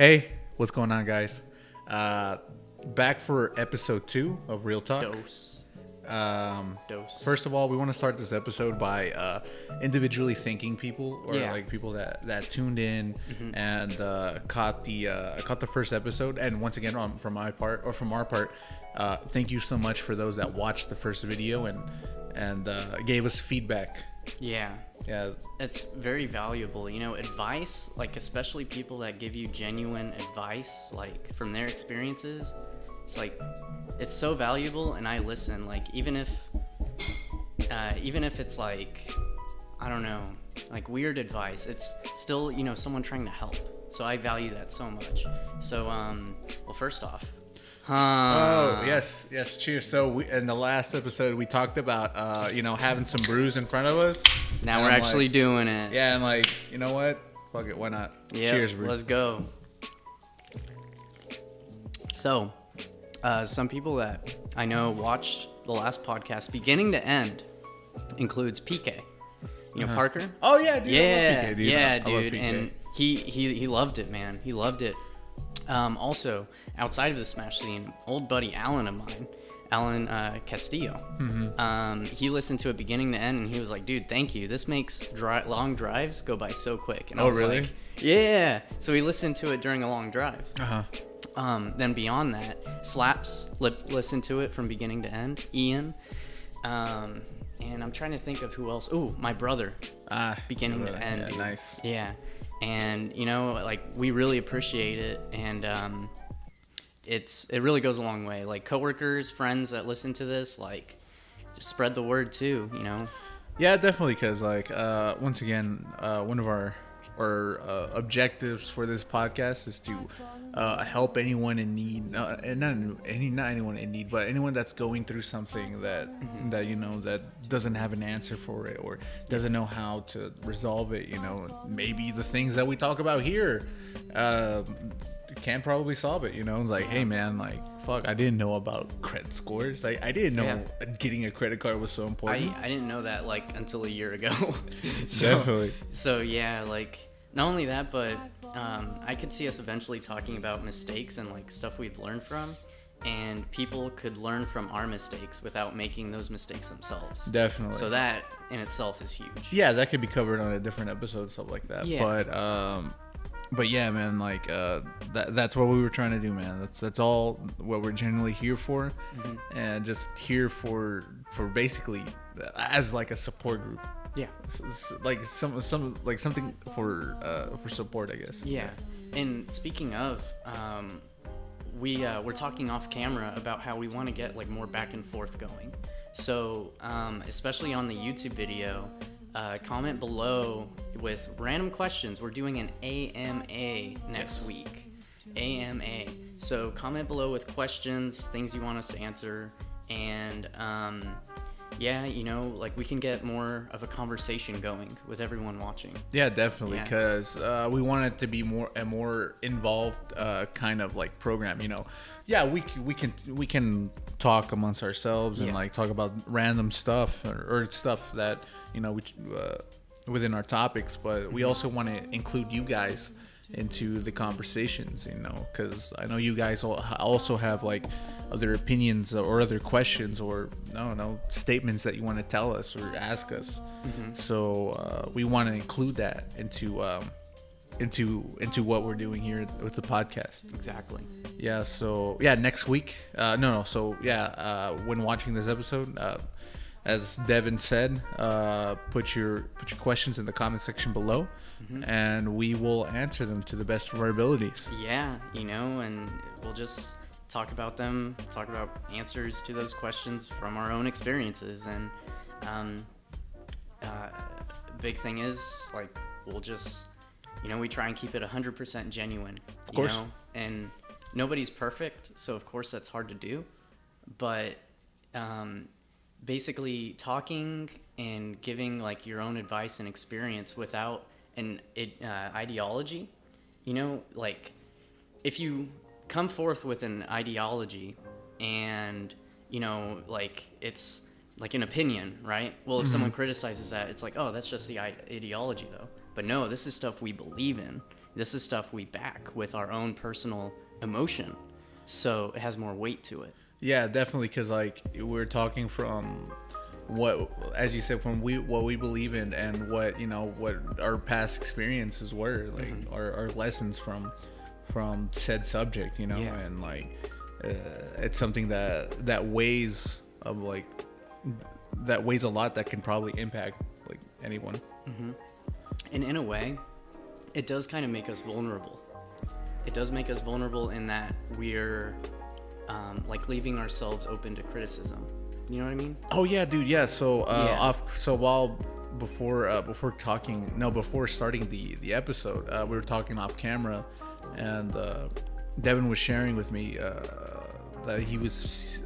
Hey, what's going on, guys? Back for episode 2 of Real Talk. Dose. First of all, we want to start this episode by individually thanking people, or Yeah. like people that tuned in and caught the first episode. And once again, from our part, thank you so much for those that watched the first video and gave us feedback. Yeah. Yeah. It's very valuable. Advice, like especially people that give you genuine advice, like from their experiences, it's so valuable. And I listen, like even if it's like, I don't know, like weird advice, it's still, someone trying to help. So I value that so much. So, well, first off, Oh, yes. Cheers. So in the last episode, we talked about, having some brews in front of us. now And we're I'm actually like, doing it. Yeah, and like, you know what? Fuck it, why not? Yep, Cheers, brew. let's go. So, some people that I know watched the last podcast beginning to end includes PK. Parker? Oh yeah, dude. Yeah, I love PK, dude. yeah, I love dude. PK. And he loved it, man. He loved it. Also, outside of the Smash scene, old buddy Alan of mine, Alan Castillo, he listened to it beginning to end, and he was like, dude, thank you. This makes long drives go by so quick. And I was really? like, yeah. So he listened to it during a long drive. Uh-huh. Then beyond that, Slaps listened to it from beginning to end. Ian. And I'm trying to think of who else. Ooh, my brother. Beginning to end. Yeah, dude. nice. Yeah. And, we really appreciate it. And it really goes a long way. Like, coworkers, friends that listen to this, like, just spread the word too, Yeah, definitely, because once again, one of our objectives for this podcast is to help anyone in need, and not anyone in need, but anyone that's going through something that doesn't have an answer for it, or doesn't know how to resolve it. Maybe the things that we talk about here can probably solve it. It's like, hey man, like, fuck, I didn't know about credit scores. I didn't know getting a credit card was so important. I didn't know that, like, until a year ago. Definitely. So yeah, like, not only that, but I could see us eventually talking about mistakes and, like, stuff we've learned from, and people could learn from our mistakes without making those mistakes themselves. Definitely. So that in itself is huge. Yeah, that could be covered on a different episode, stuff like that. Yeah. But yeah, man, like that's what we were trying to do, man. That's all what we're generally here for, and just here for basically as like a support group. Yeah. Like something for support, I guess. Yeah. And speaking of, we're talking off camera about how we want to get, like, more back and forth going. So, especially on the YouTube video, comment below with random questions. We're doing an AMA next week. AMA. So comment below with questions, things you want us to answer, and like, we can get more of a conversation going with everyone watching. Yeah, definitely, because we want it to be a more involved kind of like program. Yeah, we can talk amongst ourselves and like talk about random stuff or stuff that within our topics, but we also want to include you guys into the conversations, because I know you guys also have like other opinions or other questions, or I don't know, statements that you want to tell us or ask us. So we want to include that into what we're doing here with the podcast. Exactly. Yeah. So yeah, next week. So yeah, when watching this episode, as Devin said, put your questions in the comment section below, and we will answer them to the best of our abilities. Yeah, and we'll just talk about them, talk about answers to those questions from our own experiences. And big thing is, like, we'll just, we try and keep it 100% genuine. Of course. And nobody's perfect, so of course that's hard to do. But basically talking and giving, like, your own advice and experience without an ideology, like, if you come forth with an ideology and, like, it's like an opinion, right? Well, if someone criticizes that, it's like, oh, that's just the ideology though. But no, this is stuff we believe in. this is stuff we back with our own personal emotion, so it has more weight to it. Yeah, definitely, because like we're talking from what, as you said, from what we believe in, and what, you know, what our past experiences were, like our lessons from said subject, you know. And like it's something that weighs of like that weighs a lot, that can probably impact like anyone. And in a way, it does kind of make us vulnerable. It does make us vulnerable in that we're like leaving ourselves open to criticism. You know what I mean? Oh yeah, dude. Yeah. So before starting the episode, we were talking off camera, and Devin was sharing with me that he was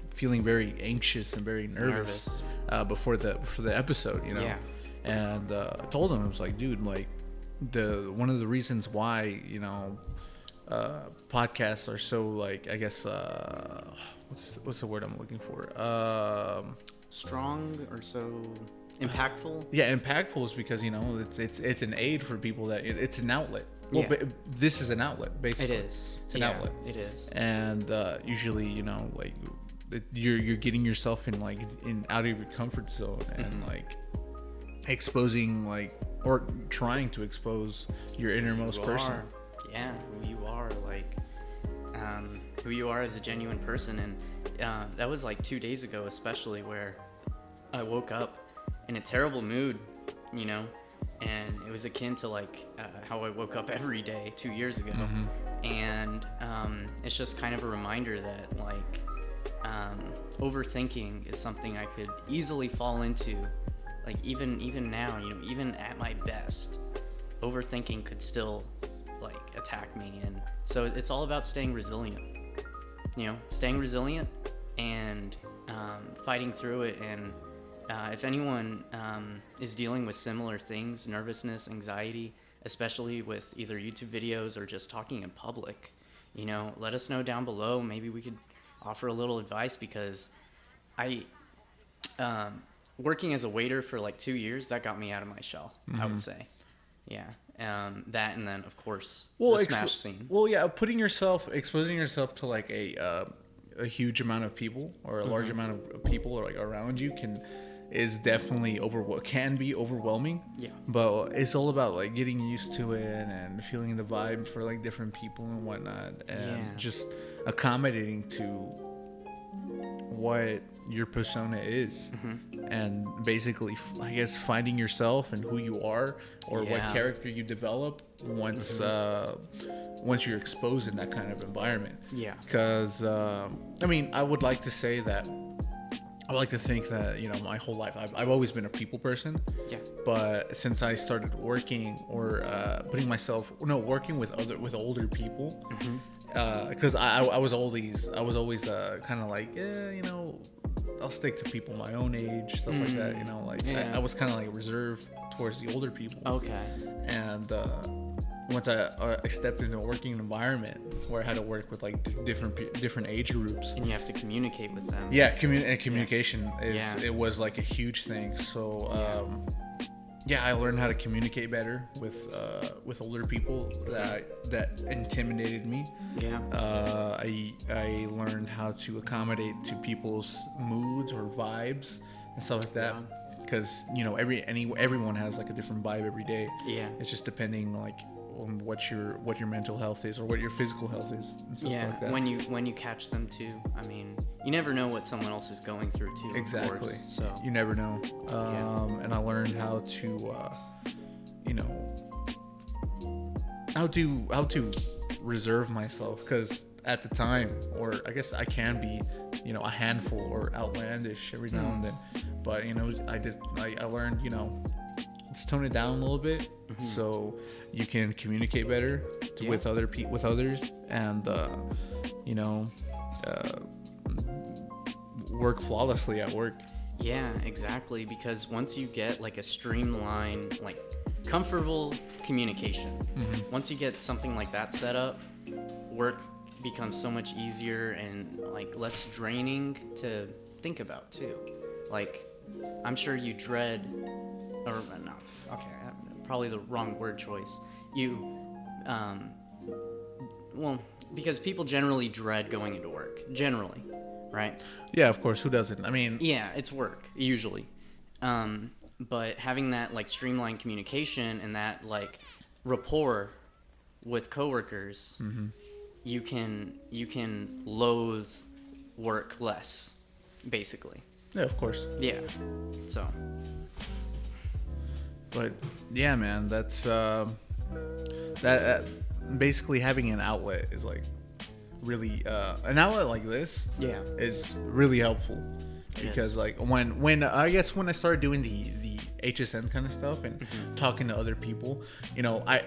feeling very anxious and very nervous before the episode, you know. Yeah. And I told him, I was like, dude, like one of the reasons why, you know, podcasts are so, like, I guess what's the word I'm looking for? Strong or so impactful? Yeah, impactful is because, you know, it's an aid for people, that it's an outlet. Well, but this is an outlet, basically. It is. It's an outlet. It is. And usually, you know, like you're getting yourself in out of your comfort zone, and like exposing, like, or trying to expose your innermost person. Yeah, who you are, like who you are as a genuine person. And that was like 2 days ago, especially, where I woke up in a terrible mood, you know, and it was akin to like how I woke up every day 2 years ago. And it's just kind of a reminder that, like, overthinking is something I could easily fall into. Like, even now, you know, even at my best, overthinking could still, like, attack me. And so it's all about staying resilient, you know, and fighting through it. And if anyone is dealing with similar things, nervousness, anxiety, especially with either YouTube videos or just talking in public, you know, let us know down below. Maybe we could offer a little advice, because I working as a waiter for like 2 years, that got me out of my shell, I would say. Yeah. That, and then of course the Smash scene. Well, yeah, exposing yourself to like a huge amount of people, or a large amount of people, or like around you, is definitely can be overwhelming. Yeah. But it's all about like getting used to it, and feeling the vibe for like different people and whatnot, and just accommodating to what your persona is, and basically, I guess, finding yourself and who you are, or what character you develop once you're exposed in that kind of environment. Yeah. Because I mean, I would like to say that I like to think that, you know, my whole life I've always been a people person. Yeah. But since I started working, or working with older people, because I was always kind of like, you know, I'll stick to people my own age, stuff like that, you know, like I was kind of like reserved towards the older people. Okay. And once I stepped into a working environment where I had to work with like different age groups, and you have to communicate with them. Yeah, communication it was like a huge thing. So I learned how to communicate better with older people that intimidated me. Yeah. I learned how to accommodate to people's moods or vibes and stuff like that. Because, you know, everyone has like a different vibe every day. Yeah. It's just depending like on what your mental health is, or what your physical health is, and stuff like that. When you catch them too. I mean, you never know what someone else is going through too. Exactly. Of course, so you never know. And I learned how to how to reserve myself, because at the time, or I guess I can be, you know, a handful or outlandish every now and then, but, you know, I learned, you know, let's tone it down a little bit, so you can communicate better with others, and you know, work flawlessly at work. Yeah, exactly. Because once you get like a streamlined, like comfortable communication, once you get something like that set up, work becomes so much easier and like less draining to think about too. Like, I'm sure you dread, or no, okay, probably the wrong word choice. You well, because people generally dread going into work, generally, right? Yeah, of course. Who doesn't? I mean, Yeah, it's work usually. But having that like streamlined communication and that like rapport with coworkers, you can loathe work less, basically. yeah, of course. Yeah. So. But yeah, man, that's that basically having an outlet is like really an outlet like this Yeah. is really helpful It because is. like when I guess when I started doing the HSN kind of stuff and talking to other people, I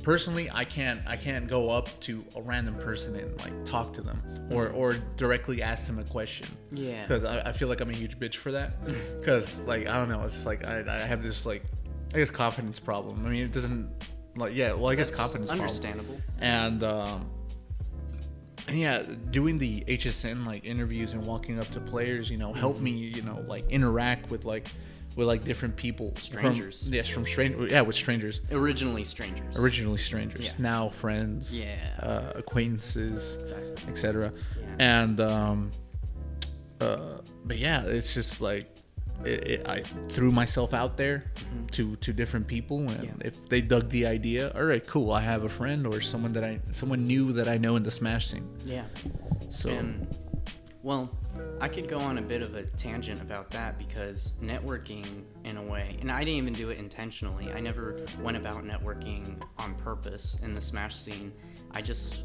personally I can't go up to a random person and like talk to them or directly ask them a question. Yeah. Because I feel like I'm a huge bitch for that. Because like I don't know, it's like I have this like I guess confidence problem. I mean, it doesn't like I guess That's confidence understandable. problem. And yeah, doing the HSN like interviews and walking up to players, helped me, like interact with different people, Strangers. from strangers. Yeah, with strangers. Originally strangers. Yeah. Yeah. Now friends. Yeah. Acquaintances, Exactly. etc. Yeah. And but yeah, it's just like I threw myself out there to different people, and Yeah. if they dug the idea, all right, cool. I have a friend or someone new that I know in the Smash scene. Yeah. So And, well, I could go on a bit of a tangent about that because networking, in a way, and I didn't even do it intentionally. I never went about networking on purpose in the Smash scene. I just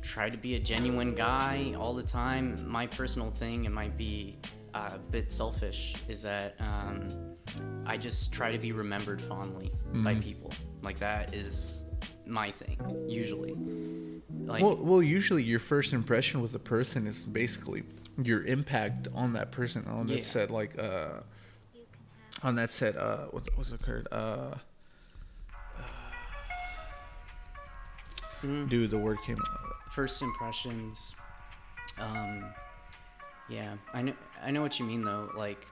tried to be a genuine guy all the time. My personal thing, it might be a bit selfish, is that I just try to be remembered fondly by people. Like, that is my thing, usually. Like, well, usually your first impression with a person is basically your impact on that person on that Yeah. set. Like on that set, what's occurred? Dude, the word came out. first impressions, yeah, I know what you mean though. Like,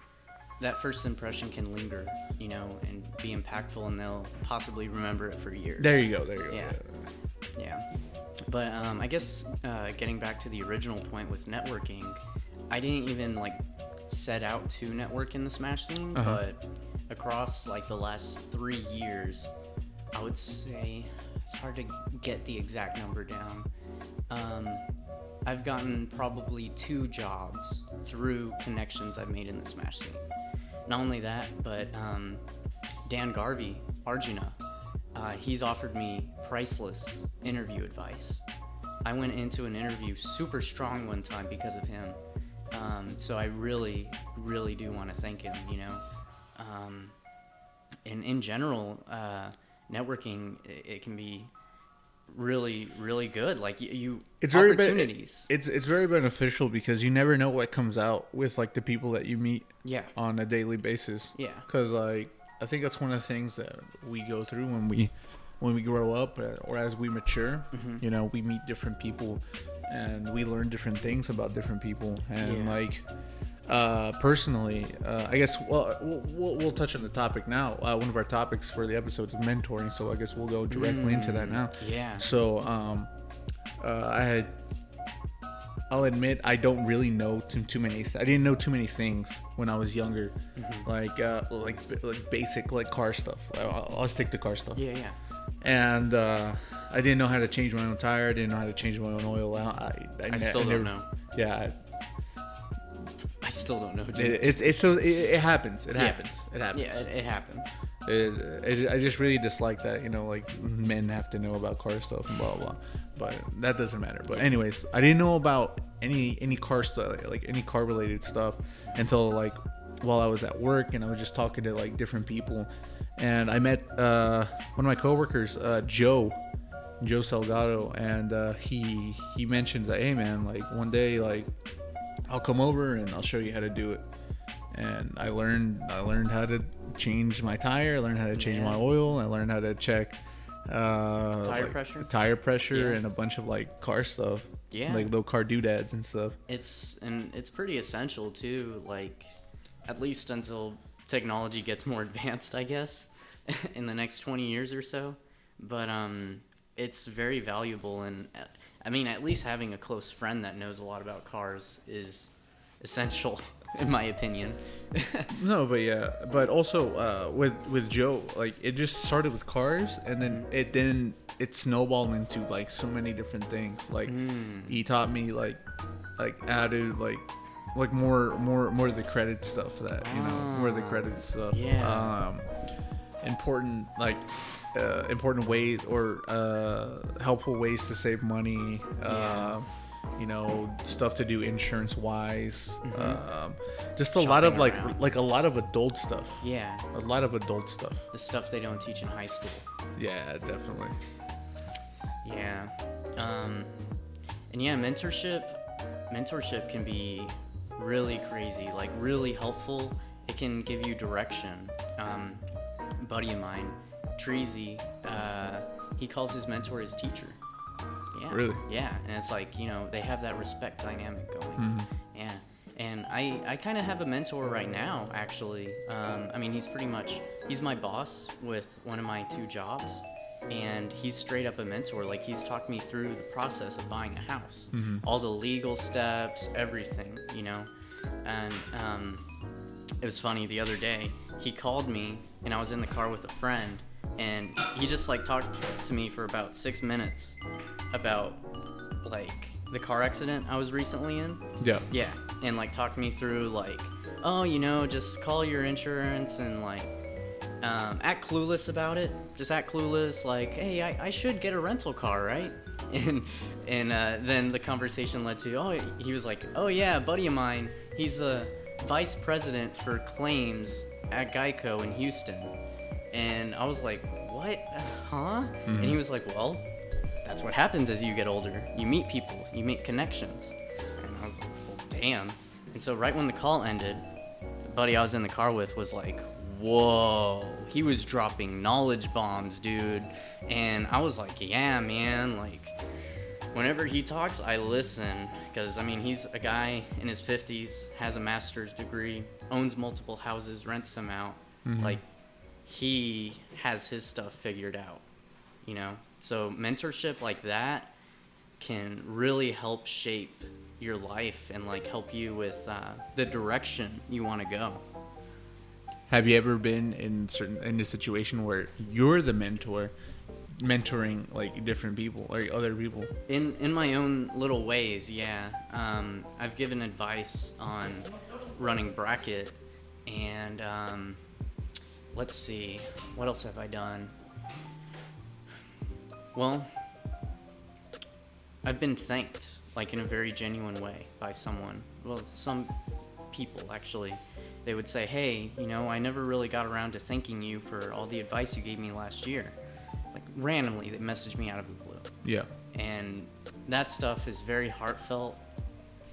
that first impression can linger, and be impactful, and they'll possibly remember it for years. There you go. Yeah. But I guess getting back to the original point with networking, I didn't even like set out to network in the Smash scene, but across like the last 3 years, I would say it's hard to get the exact number down. I've gotten probably 2 jobs through connections I've made in the Smash scene. Not only that, but Dan Garvey, Arjuna, he's offered me priceless interview advice. I went into an interview super strong one time because of him. So I really, really do want to thank him, And in general, networking, it can be really, really good. Like, It's opportunities. It's very beneficial because you never know what comes out with like the people that you meet Yeah. on a daily basis. Yeah. Because like I think that's one of the things that we go through when we grow up or as we mature. We meet different people and we learn different things about different people. And like personally, I guess we'll touch on the topic now. One of our topics for the episode is mentoring, so I guess we'll go directly into that now. Yeah. So I'll admit I don't really know too many. I didn't know too many things when I was younger, like basic like car stuff. I'll stick to car stuff. Yeah. And I didn't know how to change my own tire. I didn't know how to change my own oil. I still don't know. Yeah. I still don't know. Dude. It happens. It happens. Yeah, it happens. I just really dislike that, like men have to know about car stuff and blah blah blah. But that doesn't matter. But anyways, I didn't know about any car stuff, like any car related stuff, until like while I was at work and I was just talking to like different people, and I met one of my coworkers, Joe Salgado, and he mentioned that, hey man, like one day like I'll come over and I'll show you how to do it. And I learned how to change my tire. I learned how to change my oil. I learned how to check tire pressure, and a bunch of like car stuff. Yeah, like little car doodads and stuff. It's pretty essential too. Like, at least until technology gets more advanced, I guess, in the next 20 years or so. But it's very valuable, and I mean, at least having a close friend that knows a lot about cars is essential, in my opinion. No, but yeah, but also with Joe, like it just started with cars, and then it snowballed into like so many different things. Like he taught me like how to like more of the credit stuff that more of the credit stuff. Yeah. Important important ways or helpful ways to save money. Stuff to do insurance wise. Just a lot of around. like a lot of adult stuff. Yeah. A lot of adult stuff. The stuff they don't teach in high school. Yeah, definitely. Yeah. And yeah, mentorship can be really crazy, like really helpful. It can give you direction. A buddy of mine, Treasy, he calls his mentor his teacher. Yeah. Really? Yeah, and it's like, they have that respect dynamic going. Yeah. And I kind of have a mentor right now, actually. I mean, he's my boss with one of my 2 jobs, and he's straight up a mentor. Like, he's talked me through the process of buying a house, all the legal steps, everything, And it was funny, the other day, he called me, and I was in the car with a friend, and he just like talked to me for about 6 minutes about like the car accident I was recently in. Yeah, and like talked me through like, just call your insurance and like act clueless about it. Just act clueless, like, hey, I should get a rental car, right? And then the conversation led to, he was like, oh yeah, a buddy of mine, he's the vice president for claims at Geico in Houston. And I was like, what? Huh? And he was like, well, that's what happens as you get older. You meet people, you make connections. And I was like, well, damn. And so right when the call ended, the buddy I was in the car with was like, whoa. He was dropping knowledge bombs, dude. And I was like, yeah, man, like, whenever he talks, I listen. Because, I mean, he's a guy in his 50s, has a master's degree, owns multiple houses, rents them out. Like, he has his stuff figured out, So mentorship like that can really help shape your life and, like, help you with the direction you want to go. Have you ever been in a situation where you're the mentoring like different people or other people? In my own little ways, yeah. I've given advice on running bracket, and let's see, what else have I done? Well, I've been thanked, like in a very genuine way, by someone. Well, some people actually. They would say, hey, I never really got around to thanking you for all the advice you gave me last year. Like, randomly, they messaged me out of the blue. Yeah. And that stuff is very heartfelt,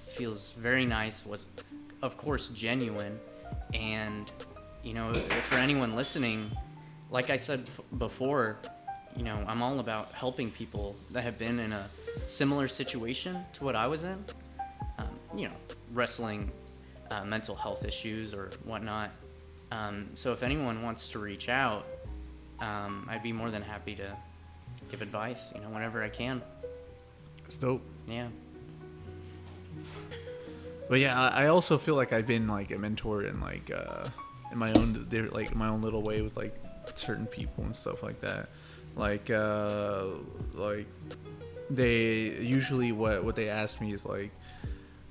feels very nice, was, of course, genuine. And, for anyone listening, like I said before, I'm all about helping people that have been in a similar situation to what I was in, wrestling mental health issues or whatnot. So if anyone wants to reach out, I'd be more than happy to give advice, whenever I can. It's dope. Yeah. But yeah, I also feel like I've been like a mentor in like in my own little way with like certain people and stuff like that. Like they usually what they ask me is like,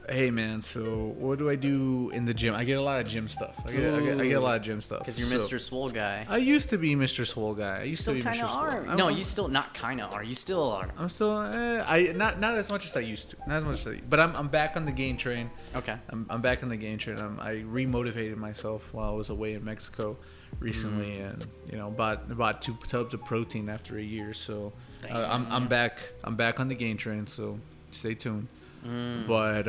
hey man, so what do I do in the gym? I get a lot of gym stuff. I get a lot of gym stuff. Because you're Mr. Swole Guy. I used to be Mr. Swole Guy. I used to be Mr. Swole. No, you still not kind of are. You still are. I'm still not as much as I used to. Not as much as but I'm back on the gain train. Okay. I'm back on the gain train. I remotivated myself while I was away in Mexico recently, and bought 2 tubs of protein after a year. So I'm back on the gain train. So stay tuned. But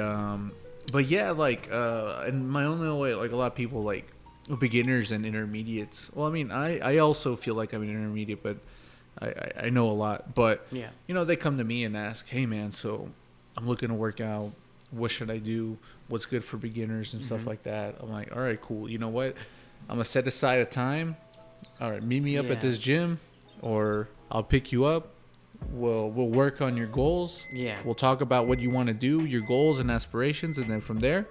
yeah, like in my own little way, like a lot of people like beginners and intermediates. Well, I mean, I also feel like I'm an intermediate, but I know a lot. But yeah, they come to me and ask, hey man, so I'm looking to work out. What should I do? What's good for beginners and stuff like that? I'm like, all right, cool. You know what? I'm gonna set aside a time. All right, meet me up at this gym, or I'll pick you up. we'll work on your goals. Yeah. We'll talk about what you want to do, your goals and aspirations, and then from there,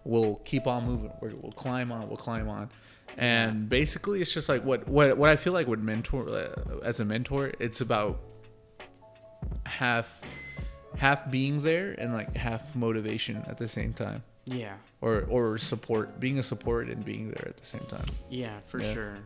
we'll keep on moving. We'll climb on. And basically, it's just like what I feel like with as a mentor, it's about half being there and like half motivation at the same time. Yeah. Or support, being a support and being there at the same time. Yeah, for sure.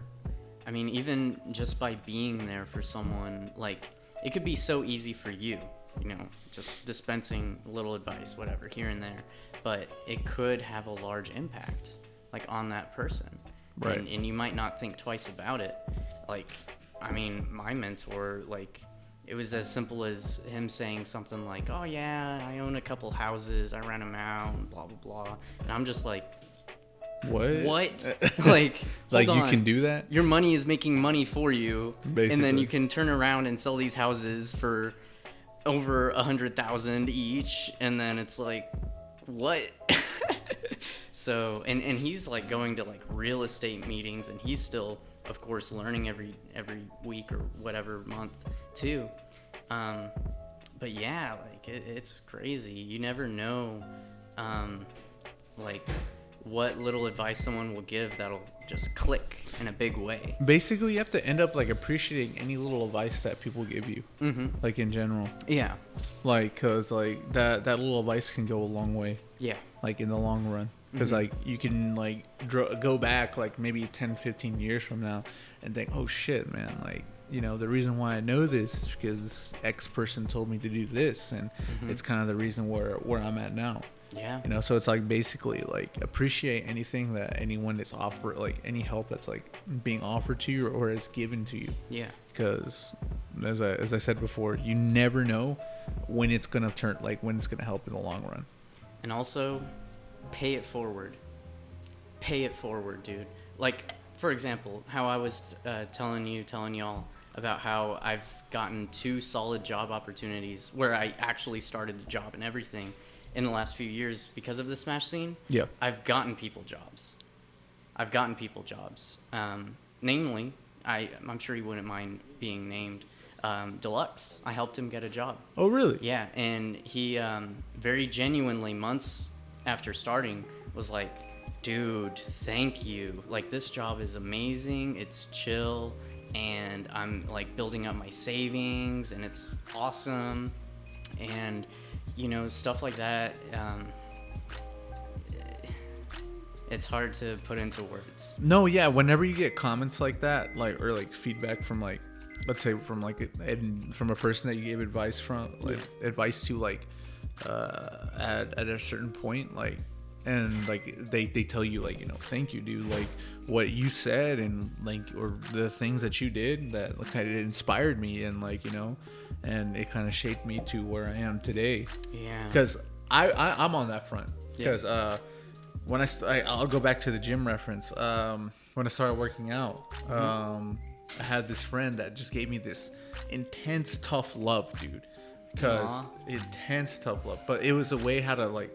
I mean, even just by being there for someone, like, it could be so easy for you, you know, just dispensing a little advice, whatever, here and there. But it could have a large impact, like, on that person. Right. And you might not think twice about it. Like, I mean, my mentor, like, it was as simple as him saying something like, oh, yeah, I own a couple houses, I rent them out, and blah, blah, blah. And I'm just like, what? Like, like hold you on. can do that? Your money is making money for you. Basically. And then you can turn around and sell these houses for over $100,000 each. And then it's like, what? So, and he's like going to like real estate meetings, and he's still, of course, learning every week or whatever month too. But yeah, like it's crazy. You never know, like what little advice someone will give that'll just click in a big way. Basically, you have to end up like appreciating any little advice that people give you, like in general. Yeah. Like, cause like that little advice can go a long way. Yeah. Like in the long run. Because like you can like go back like maybe 10, 15 years from now and think, oh shit, man, like, you know, the reason why I know this is because this X person told me to do this, and it's kind of the reason where I'm at now. Yeah. You know, so it's like basically like appreciate anything that anyone is offered, like any help that's like being offered to you or is given to you. Yeah. Because as I said before, you never know when it's gonna when it's gonna help in the long run. And also, pay it forward. Pay it forward, dude. Like, for example, how I was telling y'all about how I've gotten 2 solid job opportunities where I actually started the job and everything in the last few years because of the Smash scene. Yeah. I've gotten people jobs. Namely, I'm sure he wouldn't mind being named, Deluxe. I helped him get a job. Oh, really? Yeah, and he very genuinely, months after starting, was like, dude, thank you. Like, this job is amazing. It's chill, and I'm like building up my savings, and it's awesome. And, you know, stuff like that. It's hard to put into words. No, yeah. Whenever you get comments like that, like, or like feedback from like, let's say from like from a person that you gave advice from, like advice to, like, at a certain point, like, and like they tell you, like, you know, thank you, dude, like what you said and like, or the things that you did that kind of inspired me, and like, you know, and it kind of shaped me to where I am today. Yeah. Because I'm on that front. Because when I'll go back to the gym reference. When I started working out, I had this friend that just gave me this intense tough love, dude. Because intense tough love, but it was a way how to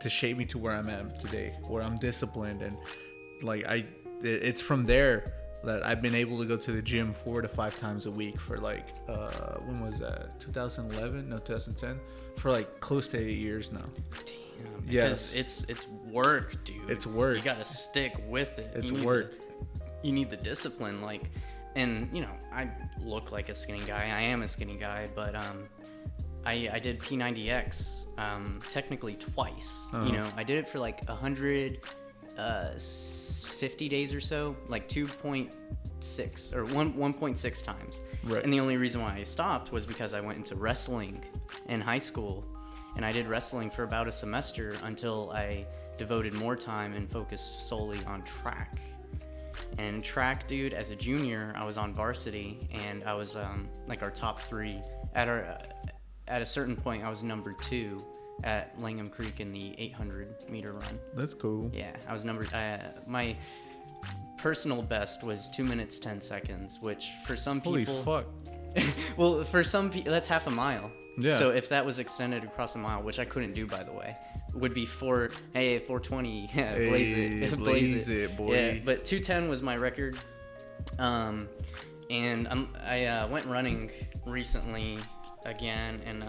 shape me to where I'm at today, where I'm disciplined, and like it's from there that I've been able to go to the gym 4 to 5 times a week for like when was that, 2011? No, 2010, for like close to 8 years now. Damn. Yes, it's work, dude. It's work. You gotta stick with it. It's work. You need the discipline, like, and you know, I look like a skinny guy. I am a skinny guy, but I did P90X technically twice. You know, I did it for like 150 days or so, like 2.6 or 1.6 times. Right. And the only reason why I stopped was because I went into wrestling in high school, and I did wrestling for about a semester until I devoted more time and focused solely on track. And track, dude, as a junior, I was on varsity, and I was like our top 3 at a certain point. I was number 2 at Langham Creek in the 800 meter run. That's cool. Yeah, I was my personal best was 2 minutes 10 seconds, which for some people, holy fuck. Well, for some people that's half a mile. Yeah. So if that was extended across a mile, which I couldn't do, by the way, would be 420. Yeah, blaze it, boy. Yeah, but 210 was my record. And I went running recently again, and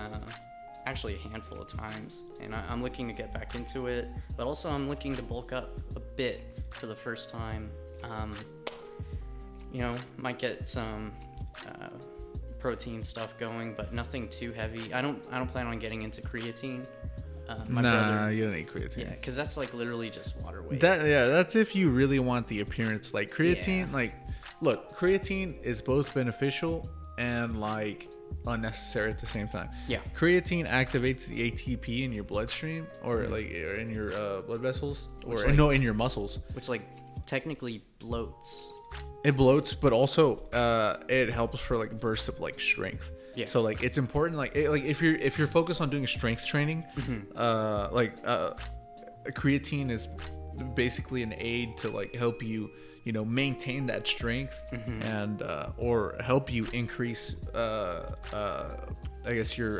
actually a handful of times. And I'm looking to get back into it, but also I'm looking to bulk up a bit for the first time. Might get some protein stuff going, but nothing too heavy. I don't plan on getting into creatine. Nah, you don't need creatine. Yeah, because that's like literally just water weight. That's if you really want the appearance. Like creatine, look, creatine is both beneficial and like unnecessary at the same time. Yeah. Creatine activates the ATP in your bloodstream, or like in your blood vessels, or in your muscles, which like technically bloats. It bloats, but also it helps for like bursts of like strength. Yeah. So like it's important, like if you're focused on doing strength training, creatine is basically an aid to like help you, maintain that strength and or help you increase I guess your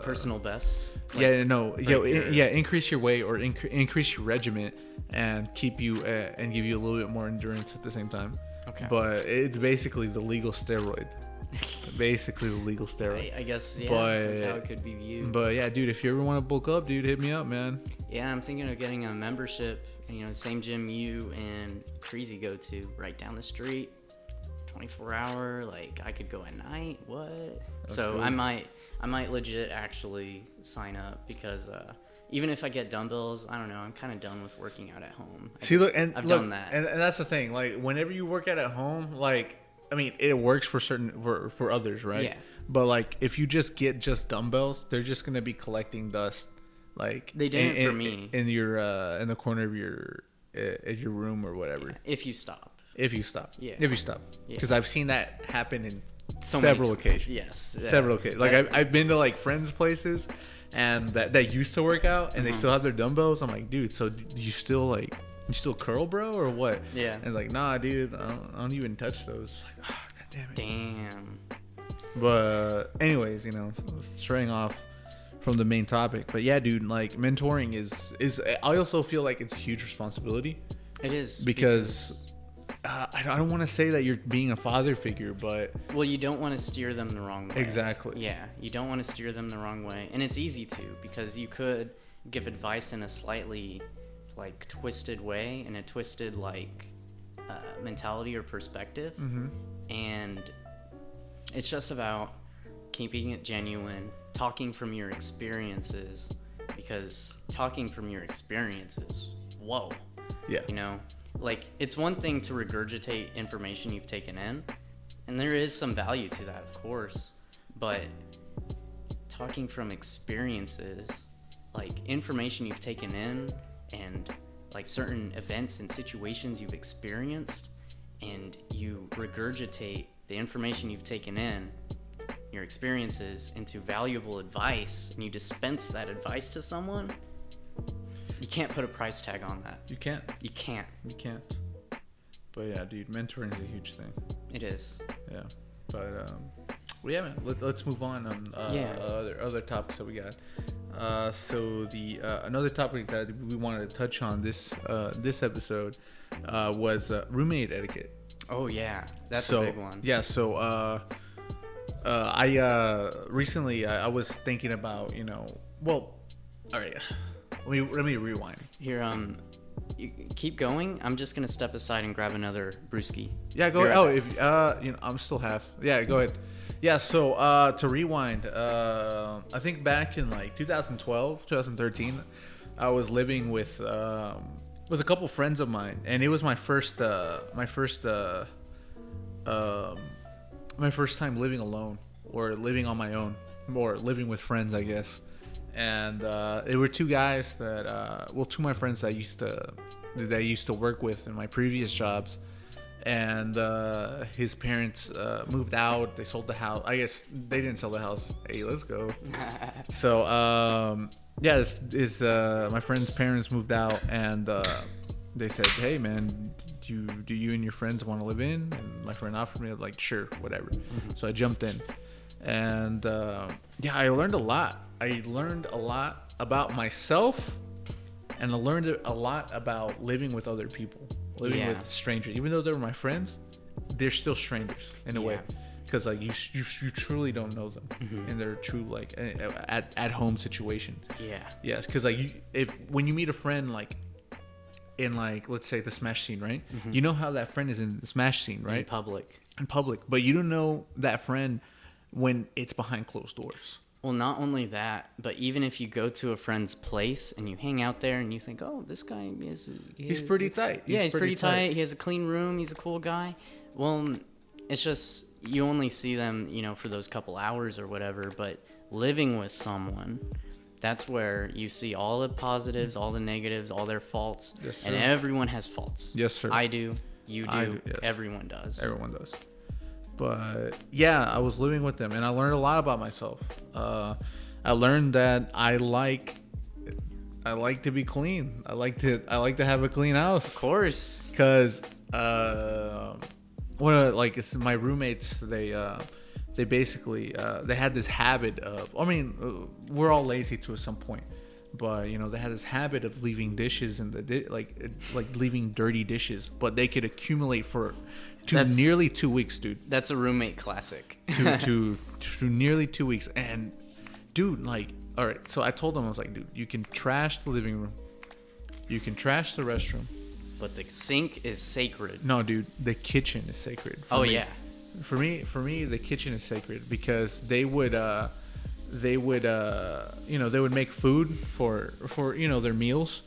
personal best. Increase your weight or increase your regiment and keep you and give you a little bit more endurance at the same time. Okay. But it's basically the legal steroid. I guess, yeah, that's how it could be viewed. But yeah, dude, if you ever want to bulk up, dude, hit me up, man. Yeah, I'm thinking of getting a membership, same gym you and Treasy go to, right down the street, 24-hour, like I could go at night. What? That's so cool. I might legit actually sign up, because even if I get dumbbells, I don't know, I'm kind of done with working out at home. I've done that. And that's the thing, like whenever you work out at home, like, I mean, it works for for others, right? Yeah. But like, if you just get dumbbells, they're just gonna be collecting dust, like they did for me in your in the corner of your room or whatever. Yeah, if you stop. Yeah. If you stop, because I've seen that happen in so several occasions. Yes. Several occasions. Like I've been to like friends' places, and that used to work out, and they still have their dumbbells. I'm like, dude, so you still curl, bro, or what? Yeah. And it's like, nah, dude, I don't even touch those. Like, oh, god damn it. Damn. But anyways, straying off from the main topic. But yeah, dude, like mentoring is I also feel like it's a huge responsibility. It is, because I don't want to say that you're being a father figure, but you don't want to steer them the wrong way. Exactly. Yeah, you don't want to steer them the wrong way, and it's easy to, because you could give advice in a slightly like twisted way, in a twisted like mentality or perspective, and it's just about keeping it genuine, talking from your experiences, because talking from your experiences, whoa, yeah, like it's one thing to regurgitate information you've taken in, and there is some value to that, of course, but talking from experiences, like information you've taken in and like certain events and situations you've experienced, and you regurgitate the information you've taken in, your experiences, into valuable advice, and you dispense that advice to someone, you can't put a price tag on that. You can't. But yeah, dude, mentoring is a huge thing. It is. Yeah. But man, let's move on other topics that we got. So the another topic that we wanted to touch on this episode was roommate etiquette. Oh yeah, that's a big one. Yeah, so I recently I was thinking about, all right, let me rewind. Here, you keep going. I'm just gonna step aside and grab another brewski. Yeah, go ahead. Oh, if I'm still half. Yeah, go ahead. Yeah, so to rewind, I think back in like 2012, 2013, I was living with a couple friends of mine, and it was my first time living alone, or living on my own, or living with friends, I guess. And there were two guys that, two of my friends that I used to work with in my previous jobs. And his parents moved out. They sold the house. I guess they didn't sell the house. Hey, let's go. So my friend's parents moved out, and they said, "Hey, man, do you and your friends want to live in?" And my friend offered me, like, sure, whatever. So I jumped in, and I learned a lot. I learned a lot about myself, and I learned a lot about living with other people. Living with strangers, even though they were my friends, they're still strangers in a way, Yeah. because like you truly don't know them in their true like at home situation. Yeah. Yes, because like when you meet a friend like in like let's say the Smash scene, right? You know how that friend is in the Smash scene, right? In public. But you don't know that friend when it's behind closed doors. Well, not only that, but even if you go to a friend's place and you hang out there and you think, oh, this guy He's pretty tight. He's pretty tight. He has a clean room. He's a cool guy. Well, it's just you only see them, for those couple hours or whatever. But living with someone, that's where you see all the positives, all the negatives, all their faults. Yes, sir. And everyone has faults. Yes, sir. I do. You do. Yes. Everyone does. Everyone does. But yeah, I was living with them and I learned a lot about myself. I learned that I like to be clean. I like to have a clean house. Of course. Cause it's my roommates, they basically they had this habit of, we're all lazy to some point, but they had this habit of leaving dishes in the like leaving dirty dishes, but they could accumulate for nearly 2 weeks, dude. That's a roommate classic. to nearly 2 weeks. And dude, like, all right, so I told them, I was like, dude, you can trash the living room, you can trash the restroom, but the sink is sacred. no, dude, the kitchen is sacred. Yeah. For me, the kitchen is sacred, because they would make food for their meals,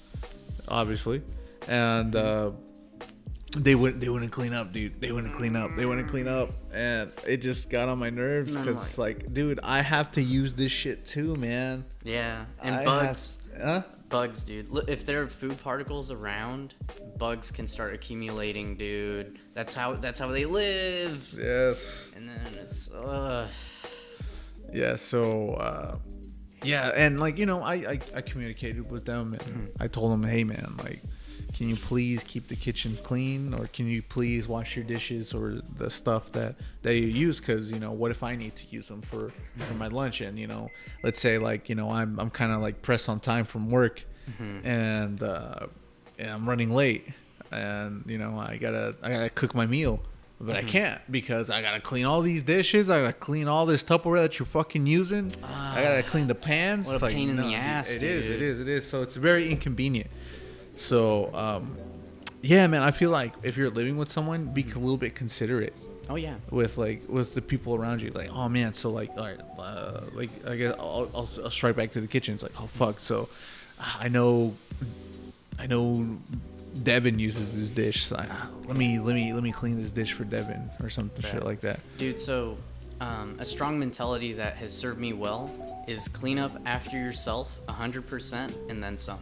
obviously, and they wouldn't clean up, dude. They wouldn't clean up, and it just got on my nerves, because it's like, dude, I have to use this shit too, man. Yeah, and bugs, dude. Look, if there are food particles around, bugs can start accumulating, dude. That's how they live. Yes. And then it's yeah. So yeah, and like I communicated with them, and I told them, hey man, like, can you please keep the kitchen clean, or can you please wash your dishes or the stuff that you use, because what if I need to use them for my lunch, and let's say like I'm kind of like pressed on time from work, and I'm running late, and I gotta cook my meal, but I can't, because I gotta clean all these dishes, I gotta clean all this Tupperware that you're fucking using, I gotta clean the pans. What a pain in the ass, dude. dude. It is. So it's very inconvenient. So, yeah, man, I feel like if you're living with someone, be a little bit considerate. Oh yeah. With the people around you, like, oh man, so like, all right, like I guess I'll strike back to the kitchen. It's like, oh fuck, so I know Devin uses this dish. So let me clean this dish for Devin or something shit like that. Dude, so a strong mentality that has served me well is clean up after yourself 100% and then some.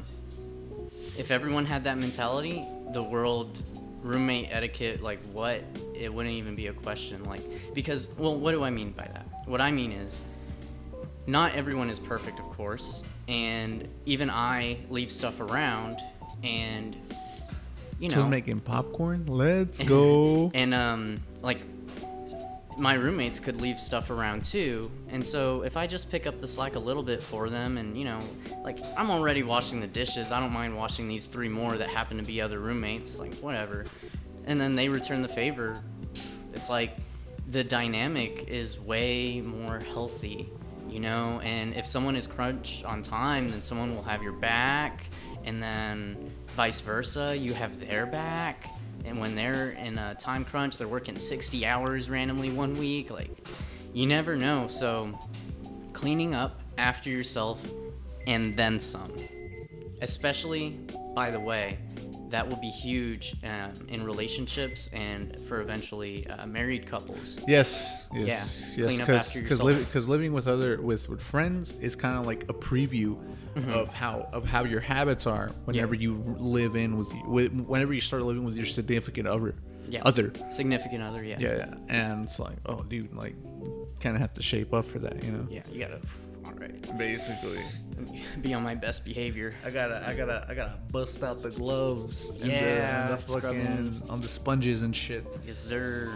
If everyone had that mentality, the world, roommate etiquette, like what, it wouldn't even be a question. Like, because, well, what do I mean by that? What I mean is, not everyone is perfect, of course, and even I leave stuff around, and So making popcorn, let's go. And like, my roommates could leave stuff around too, and so if I just pick up the slack a little bit for them, and like, I'm already washing the dishes, I don't mind washing these 3 more that happen to be other roommates, like whatever, and then they return the favor, it's like the dynamic is way more healthy, and if someone is crunched on time, then someone will have your back, and then vice versa, you have their back. And when they're in a time crunch, they're working 60 hours randomly one week. Like, you never know. So, cleaning up after yourself and then some. Especially, by the way, that will be huge in relationships and for eventually married couples. Yes. Clean up after yourself. Because living with friends is kind of like a preview of how your habits are whenever you live whenever you start living with your significant other. Significant other. Yeah. And it's like, oh, dude, like, kind of have to shape up for that, Yeah, you gotta. All right. Basically. Be on my best behavior. I gotta bust out the gloves. Yeah. And the fucking on the sponges and shit. Yes, sir.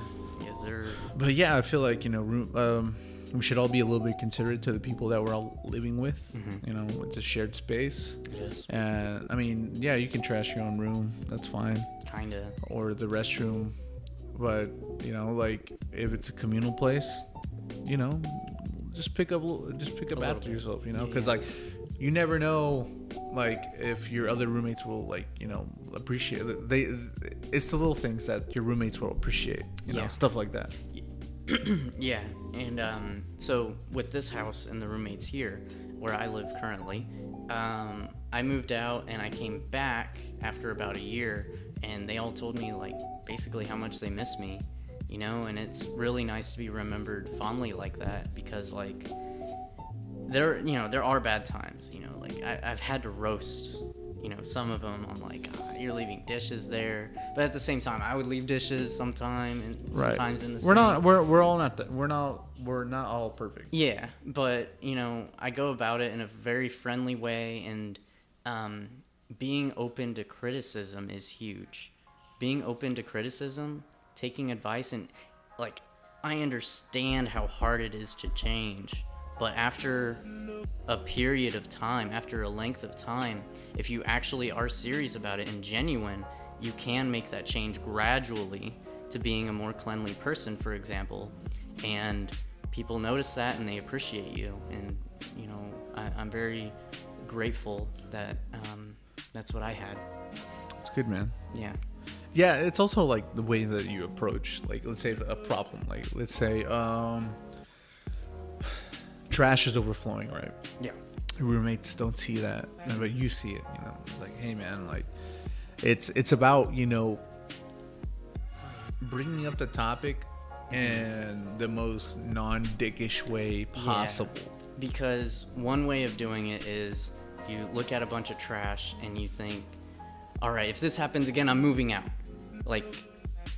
But yeah, I feel like we should all be a little bit considerate to the people that we're all living with. It's a shared space. It is. And I mean, yeah, you can trash your own room. That's fine. Kinda. Or the restroom. But you know, like if it's a communal place, you know, just pick up after yourself, you know, because like you never know, like if your other roommates will like, you know, appreciate it. It's the little things that your roommates will appreciate, you know, stuff like that. Yeah, and so with this house and the roommates here, where I live currently, I moved out and I came back after about a year, and they all told me like basically how much they miss me, you know, and it's really nice to be remembered fondly like that, because like there are bad times, you know, like I've had to roast, you know, some of them on like, you're leaving dishes there, but at the same time I would leave dishes sometime and sometimes in the sink. We're not all perfect. Yeah, but you know, I go about it in a very friendly way, and being open to criticism is huge. Being open to criticism, taking advice, and like I understand how hard it is to change, but after a period of time, after a length of time, if you actually are serious about it and genuine, you can make that change gradually to being a more cleanly person, for example, and people notice that and they appreciate you. And you know, I'm very grateful that that's what I had. It's good, man. Yeah, it's also like the way that you approach, like let's say a problem, like let's say trash is overflowing, right? Yeah. Your roommates don't see that, but you see it, you know, like, hey man, like it's about, you know, bringing up the topic in the most non-dickish way possible. Yeah. Because one way of doing it is you look at a bunch of trash and you think, all right, if this happens again, I'm moving out. Like,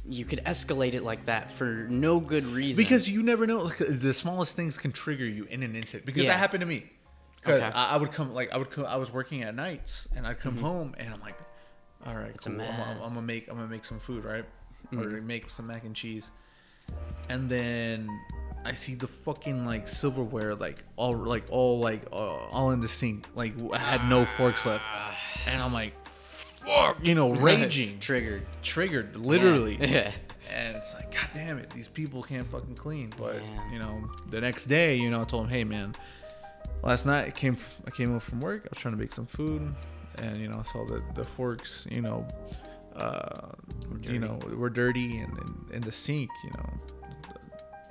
you could escalate it like that for no good reason. Because you never know. Like, the smallest things can trigger you in an instant. Because that happened to me. Because I was working at nights and I'd come home and I'm like, all right, it's cool. a mess. I'm gonna make some food, right? Or make some mac and cheese. And then I see the fucking like silverware all in the sink. Like I had no forks left, and I'm like, fuck, you know, raging. Triggered, literally. Yeah. And it's like, god damn it, these people can't fucking clean. But you know, the next day, you know, I told them, hey man, last night I came home from work. I was trying to make some food, and you know, I saw the forks, you know, were dirty and in the sink, you know.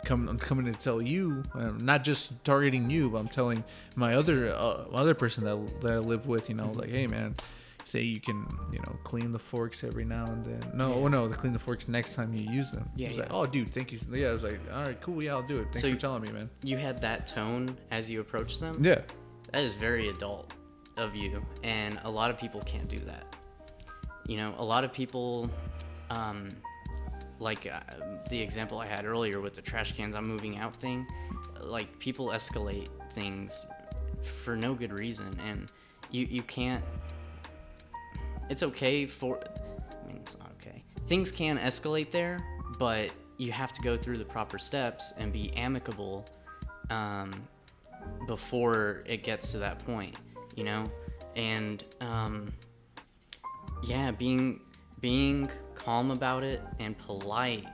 I'm coming to tell you, not just targeting you, but I'm telling my other person that I live with, you know, like, hey man, say you can, you know, clean the forks every now and then. No, clean the forks next time you use them. He's like, oh dude, thank you. Yeah, I was like, all right, cool, yeah, I'll do it. Thanks for telling me, man. You had that tone as you approached them? Yeah. That is very adult of you, and a lot of people can't do that. You know, a lot of people, the example I had earlier with the trash cans, I'm moving out thing, like people escalate things for no good reason, and you can't. It's okay it's not okay. Things can escalate there, but you have to go through the proper steps and be amicable before it gets to that point, you know? And being calm about it and polite,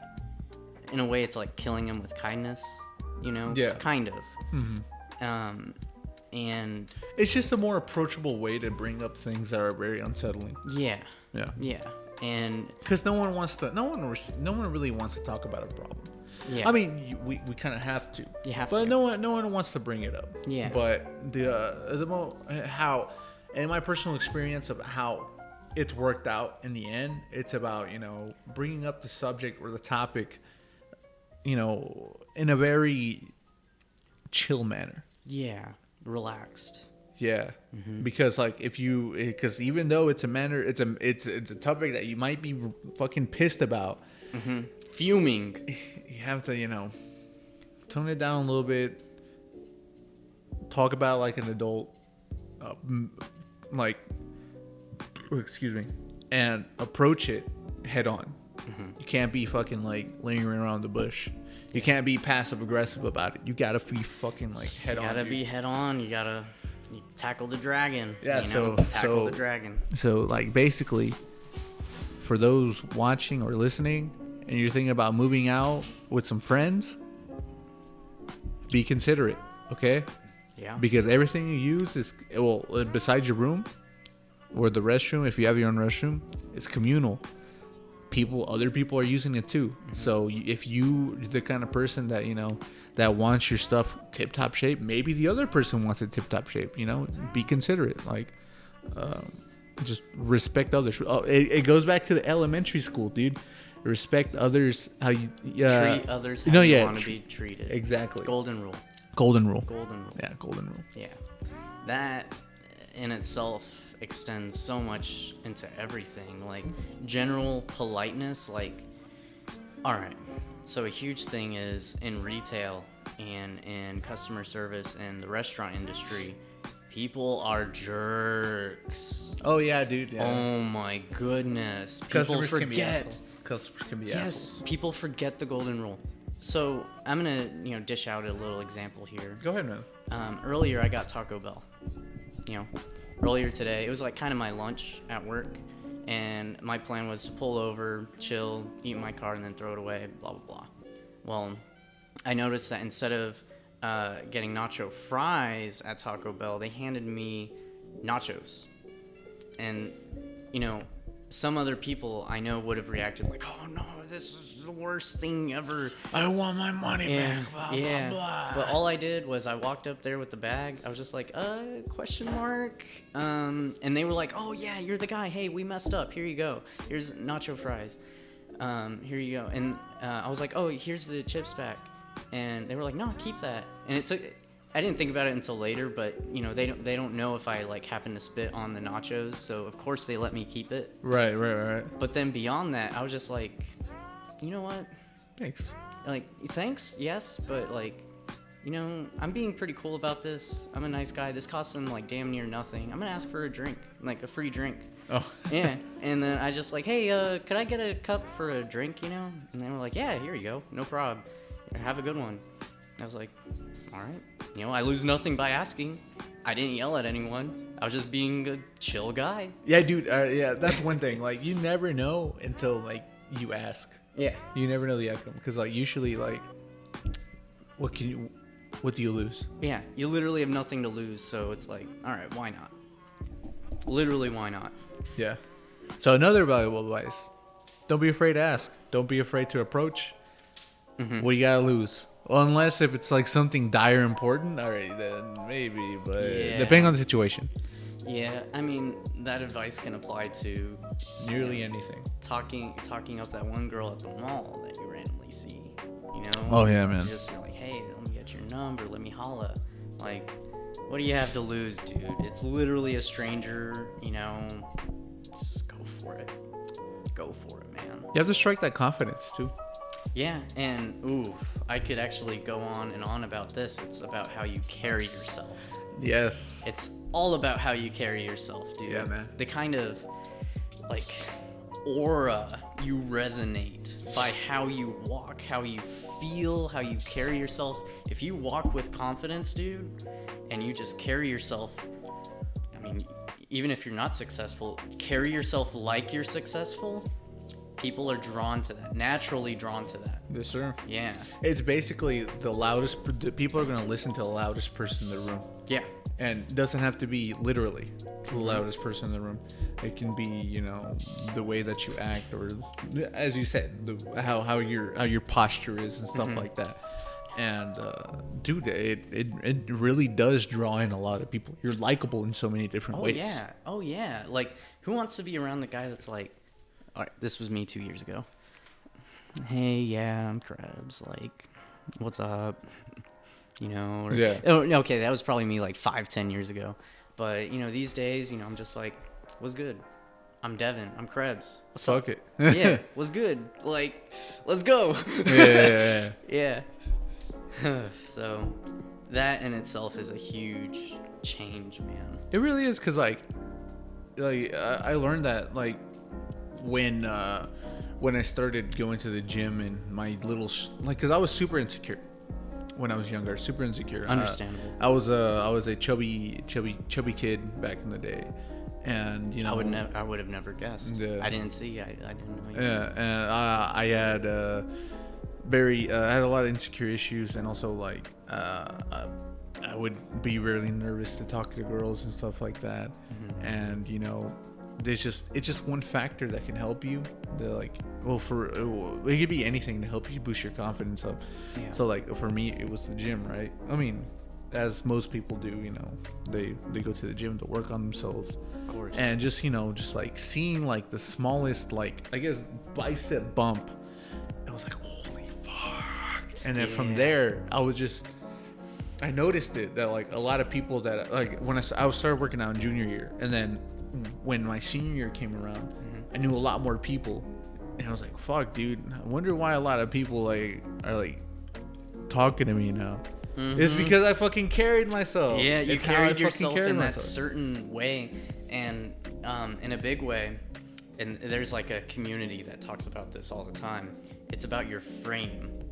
in a way it's like killing him with kindness, you know? Yeah. Kind of. Mm-hmm. And it's just a more approachable way to bring up things that are very unsettling. Yeah. And because no one really wants to talk about a problem. Yeah. I mean, we kind of have to. You have but to. no one wants to bring it up. Yeah. But in my personal experience of how it's worked out in the end, it's about, you know, bringing up the subject or the topic, you know, in a very chill manner. Yeah. Relaxed. Yeah. Mm-hmm. Because because even though it's a topic that you might be fucking pissed about, fuming, you have to, you know, tone it down a little bit, talk about it like an adult, excuse me, and approach it head on. You can't be fucking like lingering around the bush. You can't be passive aggressive about it. You gotta be fucking like head on. You gotta be head on. You gotta tackle the dragon. Yeah. Tackle the dragon. So like basically, for those watching or listening, and you're thinking about moving out with some friends, be considerate, okay? Yeah. Because everything you use is, well, besides your room or the restroom, if you have your own restroom, it's communal. Other people are using it too. So if you the kind of person that, you know, that wants your stuff tip top shape, maybe the other person wants it tip top shape. You know, be considerate. Like, just respect others. Oh, it goes back to the elementary school, dude. Respect others. How you treat others how you want to be treated. Exactly. Golden rule. Golden rule. Golden rule. Yeah, golden rule. Yeah. That in itself extends so much into everything, like general politeness. Like, all right, so a huge thing is in retail and in customer service and the restaurant industry, people are jerks. Oh yeah, dude. Yeah. Oh my goodness, people Customers forget. Customers can be Yes, assholes. people forget the golden rule. So I'm gonna, dish out a little example here. Go ahead, man. Earlier I got Taco Bell. Earlier today, it was like kind of my lunch at work, and my plan was to pull over, chill, eat in my car, and then throw it away, blah, blah, blah. Well, I noticed that instead of getting nacho fries at Taco Bell, they handed me nachos. And, some other people I know would have reacted like, oh no, this is the worst thing ever. I want my money back. Blah, blah, blah. But all I did was I walked up there with the bag. I was just like, question mark? And they were like, oh yeah, you're the guy. Hey, we messed up. Here you go. Here's nacho fries. Here you go. And I was like, oh, here's the chips back. And they were like, no, keep that. And I didn't think about it until later, but they don't know if I like happen to spit on the nachos, so of course they let me keep it. Right. But then beyond that, I was just like, you know what? Thanks. Like, thanks, yes, but like, I'm being pretty cool about this. I'm a nice guy. This costs them like damn near nothing. I'm gonna ask for a drink, like a free drink. Oh. Yeah. And then I just like, hey, could I get a cup for a drink? And they were like, yeah, here you go, no problem. Have a good one. I was like, all right. I lose nothing by asking. I didn't yell at anyone. I was just being a chill guy. Yeah, dude. Yeah, that's one thing. Like, you never know until like you ask. Yeah. You never know the outcome because like usually like, what do you lose? Yeah, you literally have nothing to lose, so it's like, all right, why not? Literally, why not? Yeah. So another valuable advice: don't be afraid to ask. Don't be afraid to approach. Mm-hmm. What you gotta lose? Well, unless if it's like something dire important, all right, then maybe. But depending on the situation. Yeah, I mean that advice can apply to nearly anything. Talking up that one girl at the mall that you randomly see. Oh yeah, man. Just like, hey, let me get your number. Let me holla. Like, what do you have to lose, dude? It's literally a stranger. Just go for it. Go for it, man. You have to strike that confidence too. Yeah, and I could actually go on and on about this. It's about how you carry yourself. Yes. It's all about how you carry yourself, dude. Yeah, man. The kind of like aura you resonate by how you walk, how you feel, how you carry yourself. If you walk with confidence, dude, and you just carry yourself, I mean, even if you're not successful, carry yourself like you're successful. People are drawn to that, naturally drawn to that. Yes, sir. Yeah. It's basically the loudest. People are going to listen to the loudest person in the room. Yeah. And it doesn't have to be literally the loudest person in the room. It can be, the way that you act, or as you said, how your posture is and stuff like that. And dude, it really does draw in a lot of people. You're likable in so many different ways. Oh yeah. Like, who wants to be around the guy that's like, all right, this was me 2 years ago. Hey, yeah, I'm Krebs. Like, what's up? Or, yeah. Okay, that was probably me like 5-10 years ago. But these days, I'm just like, what's good? I'm Devin. I'm Krebs. What's Fuck up? it. Yeah, what's good? Like, let's go. Yeah. So, that in itself is a huge change, man. It really is, because like I learned that like when I started going to the gym and my little because I was super insecure when I was younger, Understandable. I was a chubby kid back in the day, And you know, I would have never guessed. Yeah. I didn't see. I didn't know. Yeah, and I had I had a lot of insecure issues, and also like I would be really nervous to talk to girls and stuff like that. And you know, it's just one factor that can help you. Like, well, it could be anything to help you boost your confidence up. Yeah. So like for me, it was the gym, right? I mean, as most people do, you know, they go to the gym to work on themselves. Of course. And just, you know, just like seeing like the smallest, like, I guess, bicep bump, I was like, holy fuck. And then from there, I noticed it that like a lot of people that like when I started working out in junior year, and then when my senior year came around, I knew a lot more people, and I was like, fuck, dude, I wonder why a lot of people like are like talking to me now. It's because I fucking carried myself. Yeah, you it's how I carried fucking yourself carried in that myself. certain way, and in a big way. And there's like a community that talks about this all the time. It's about your frame.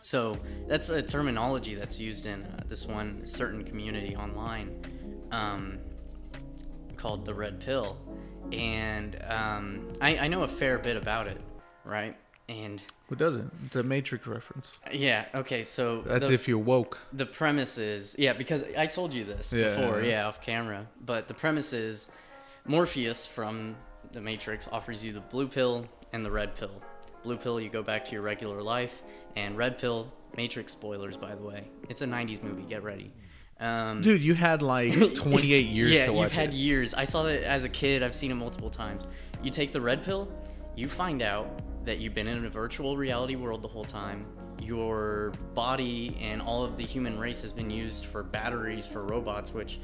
So that's a terminology that's used in this one certain community online called the Red Pill. And I know a fair bit about it, right? And Who doesn't? It's a Matrix reference. yeah, okay, so That's if you're woke. the premise is, yeah, because I told you this before, off camera, but the premise is Morpheus from the Matrix offers you the blue pill and the red pill. Blue pill, you go back to your regular life, and red pill, Matrix spoilers, by the way. It's a 90s movie, get ready. Dude, you had like 28 years yeah, to watch you've had it. years. I saw that as a kid. I've seen it multiple times. You take the red pill, you find out that you've been in a virtual reality world the whole time. Your body and all of the human race has been used for batteries for robots, which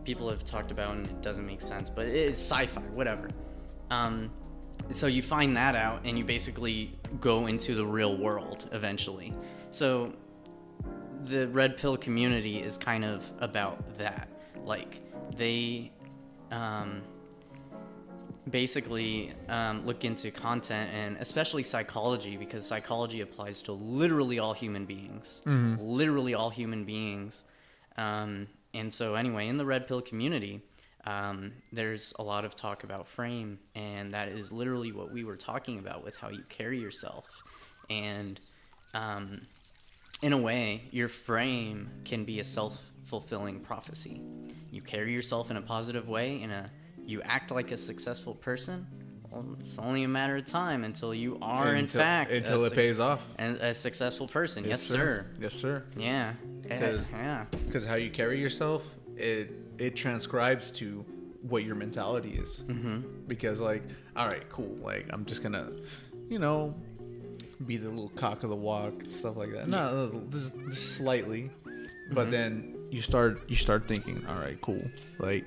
people have talked about and it doesn't make sense, but it's sci-fi, whatever. So you find that out and you basically go into the real world eventually. So the red pill community is kind of about that. Like they basically look into content and especially psychology, because psychology applies to literally all human beings. Literally all human beings. And so anyway, in the red pill community, there's a lot of talk about frame, and that is literally what we were talking about with how you carry yourself. And in a way, your frame can be a self-fulfilling prophecy. You carry yourself in a positive way, you act like a successful person. Well, it's only a matter of time until you are, in fact, until it pays off. And a successful person. Yes, sir. Yes, sir. Yeah. Because how you carry yourself, it transcribes to what your mentality is. Because like, all right, cool. Like, I'm just gonna, you know, be the little cock of the walk and stuff like that. No, just slightly. But then you start thinking, all right, cool. Like,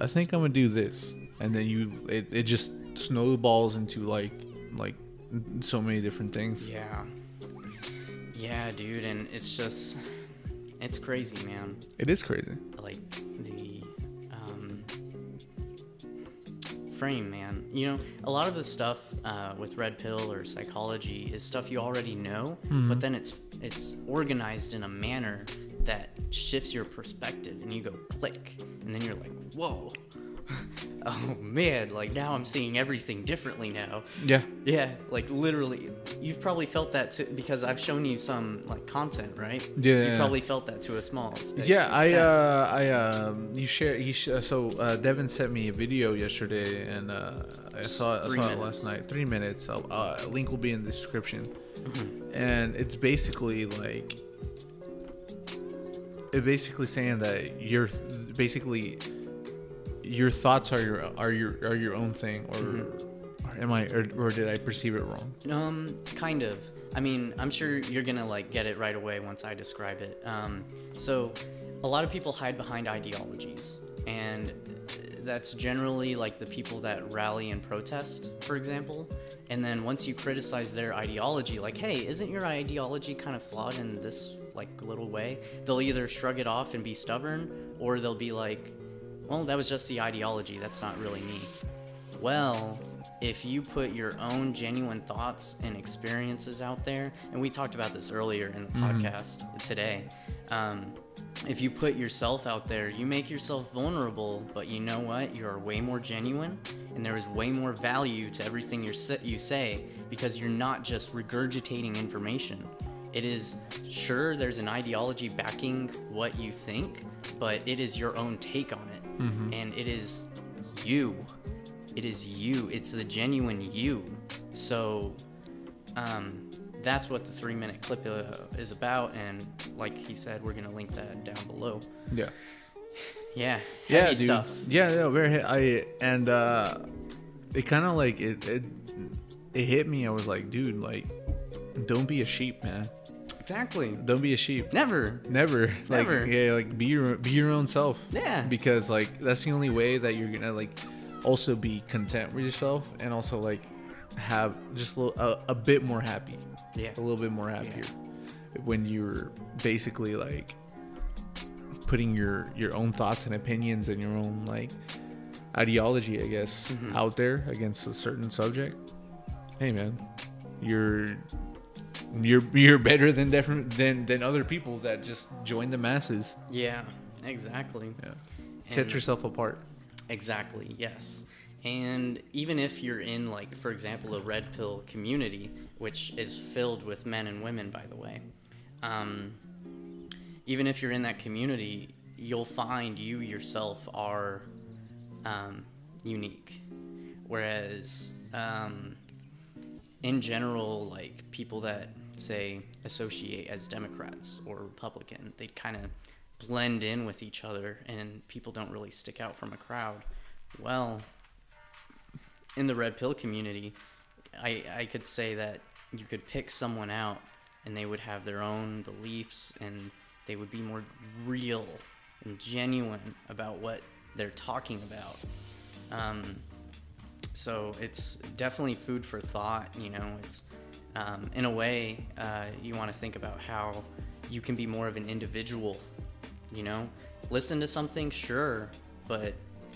I think I'm gonna do this, and then it just snowballs into like so many different things. Yeah, dude, and it's crazy, man. It is crazy. Like the frame, man. You know, a lot of the stuff with red pill or psychology is stuff you already know, but then it's organized in a manner that shifts your perspective, and you go click, and then you're like, whoa. Oh man, like now I'm seeing everything differently now. Yeah, like literally, you've probably felt that too, because I've shown you some like content, right? Yeah, you probably felt that to a small extent. So Devin sent me a video yesterday, and I saw it last night. 3 minutes. Link will be in the description. And it's basically like, saying that your thoughts are your own thing, or did I perceive it wrong? Kind of. I mean, I'm sure you're gonna like get it right away once I describe it. So a lot of people hide behind ideologies, and that's generally like the people that rally and protest, for example. And then once you criticize their ideology, like, hey, isn't your ideology kind of flawed in this like little way? They'll either shrug it off and be stubborn, or they'll be like, well, that was just the ideology, that's not really me. Well, if you put your own genuine thoughts and experiences out there, and we talked about this earlier in the podcast today, if you put yourself out there, you make yourself vulnerable, but you know what? You are way more genuine, and there is way more value to everything you say, because you're not just regurgitating information. It is, sure, there's an ideology backing what you think, but it is your own take on it. Mm-hmm. And it is you. It is you. It's the genuine you. So, that's what the 3-minute clip is about, and like he said, we're gonna link that down below. Yeah. Yeah. Yeah, Heavy dude. stuff. Yeah, very. It kind of like it hit me. I was like, dude, like, don't be a sheep, man. Exactly. Don't be a sheep. Never. Like, yeah, like be your own self. Yeah. Because like that's the only way that you're gonna like also be content with yourself, and also like have just a bit more happy. Yeah. A little bit more happier when you're basically like putting your own thoughts and opinions and your own like ideology, I guess, out there against a certain subject. Hey man, you're better than other people that just join the masses. Yeah, exactly. Yeah. Set yourself apart. Exactly, yes. And even if you're in, like, for example, a red pill community, which is filled with men and women, by the way, even if you're in that community, you'll find you yourself are unique. Whereas in general, like, people that, say, associate as Democrats or Republican, they kind of blend in with each other, and people don't really stick out from a crowd. Well, in the red pill community, I could say that you could pick someone out and they would have their own beliefs, and they would be more real and genuine about what they're talking about. So it's definitely food for thought, you know. It's in a way, you want to think about how you can be more of an individual, you know. Listen to something, sure, but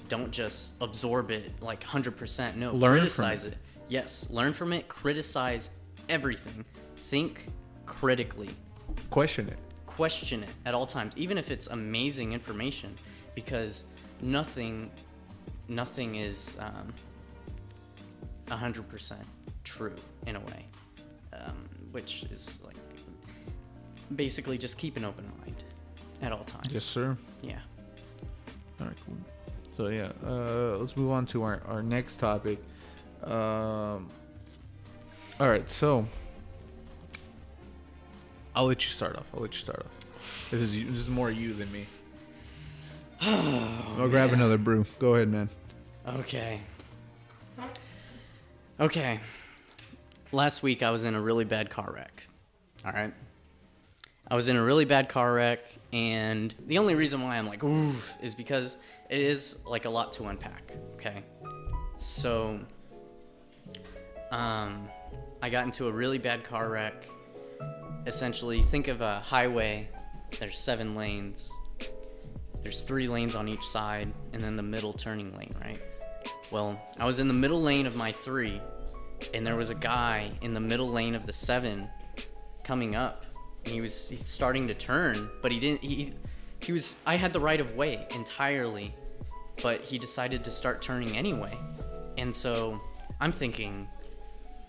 don't just absorb it like 100%. No, criticize it. Yes, learn from it, criticize everything. Think critically. Question it. Question it at all times, even if it's amazing information, because nothing is 100% true in a way, which is like basically just keep an open mind at all times. Yes, sir. Yeah. All right, cool. So yeah, let's move on to our next topic. All right, so I'll let you start off. This is more you than me. I'll grab another brew. Go ahead, man. Okay. Last week I was in a really bad car wreck. All right. I was in a really bad car wreck, and the only reason why I'm like, oof, is because it is like a lot to unpack. Okay. So, I got into a really bad car wreck. Essentially, think of a highway. There's 7 lanes. There's 3 lanes on each side, and then the middle turning lane, right? Well, I was in the middle lane of my 3, and there was a guy in the middle lane of the 7 coming up. And he's starting to turn, but I had the right of way entirely, but he decided to start turning anyway. And so I'm thinking,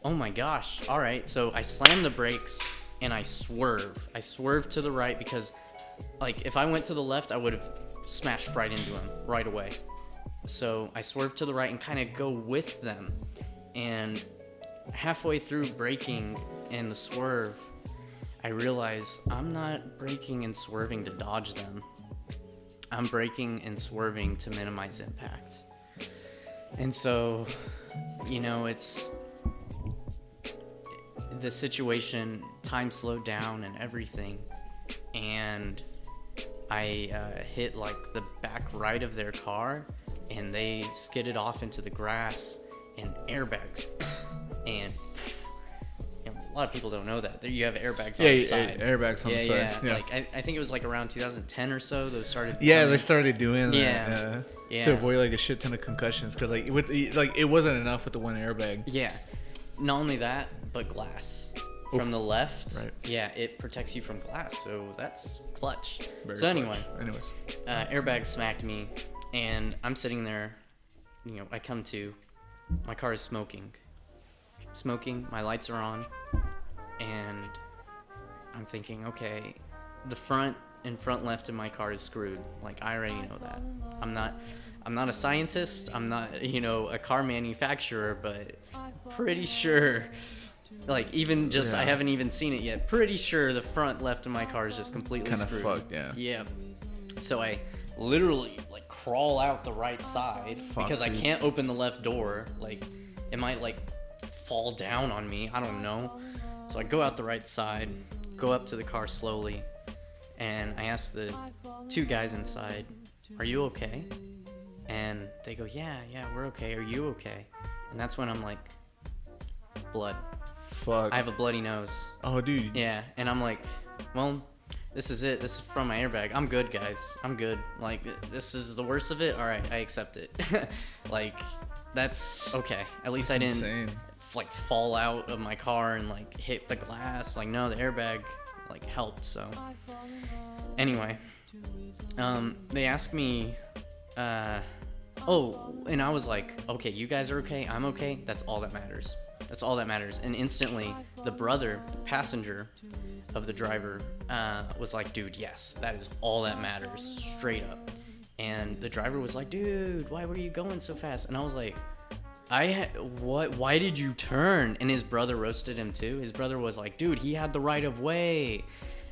oh my gosh, all right. So I slam the brakes and I swerve. I swerve to the right because, like, if I went to the left, I would have smashed right into him right away. So I swerve to the right and kind of go with them. And halfway through braking in the swerve, I realize I'm not braking and swerving to dodge them. I'm braking and swerving to minimize impact. And so, you know, it's the situation, time slowed down and everything. And I hit like the back right of their car, and they skidded off into the grass, and airbags. And a lot of people don't know that. There you have airbags on the side. Airbags on the side. Yeah. Like I think it was like around 2010 or so. Those started. They started doing that. Yeah. To avoid like a shit ton of concussions, because it wasn't enough with the one airbag. Yeah. Not only that, but glass from the left. Right. Yeah, it protects you from glass. So that's clutch. Very so anyway, Anyways. Airbag smacked me, and I'm sitting there. You know, I come to, my car is smoking. My lights are on, and I'm thinking, okay, the front left of my car is screwed. Like, I already know that. I'm not a scientist. I'm not, you know, a car manufacturer, but pretty sure, like, even just, I haven't even seen it yet. Pretty sure the front left of my car is just completely screwed. Kind of fucked, yeah. Yeah. So I literally, like, crawl out the right side because I can't open the left door. Like, it might, like, fall down on me. I don't know. So I go out the right side, go up to the car slowly, and I ask the two guys inside, "Are you okay?" And they go, yeah, we're okay. Are you okay? And that's when I'm like, blood. Fuck. I have a bloody nose. Oh, dude. Yeah, and I'm like, well, this is it. This is from my airbag. I'm good, guys. I'm good. Like, this is the worst of it. All right, I accept it. Like, that's okay. At least I didn't like fall out of my car and like hit the glass. Like, no, the airbag like helped. So anyway, they asked me, oh, and I was like, okay, you guys are okay. I'm okay. That's all that matters. That's all that matters. And instantly, the passenger of the driver, was like, dude, yes, that is all that matters, straight up. And the driver was like, dude, why were you going so fast? And I was like, what? Why did you turn? And his brother roasted him too. His brother was like, dude, he had the right of way.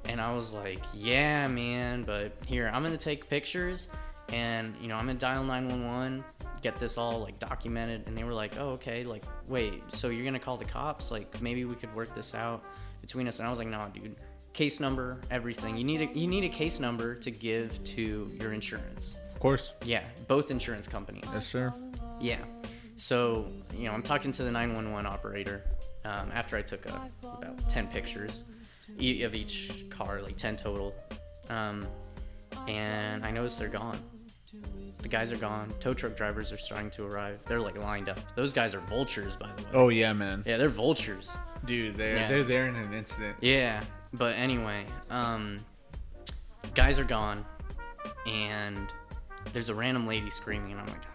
And I was like, yeah, man, but here, I'm gonna take pictures, and you know, I'm gonna dial 911, get this all like documented. And they were like, oh, okay, like, wait, so you're gonna call the cops? Like, maybe we could work this out between us. And I was like, no, dude, case number, everything. You need a case number to give to your insurance. Of course. Yeah, both insurance companies. Yes, sir. Yeah. So, you know, I'm talking to the 911 operator after I took about 10 pictures of each car, like 10 total. And I noticed they're gone. The guys are gone. Tow truck drivers are starting to arrive. They're like lined up. Those guys are vultures, by the way. Oh, yeah, man. Yeah, they're vultures. Dude, they're there in an instant. Yeah, but anyway, guys are gone, and there's a random lady screaming, and I'm like,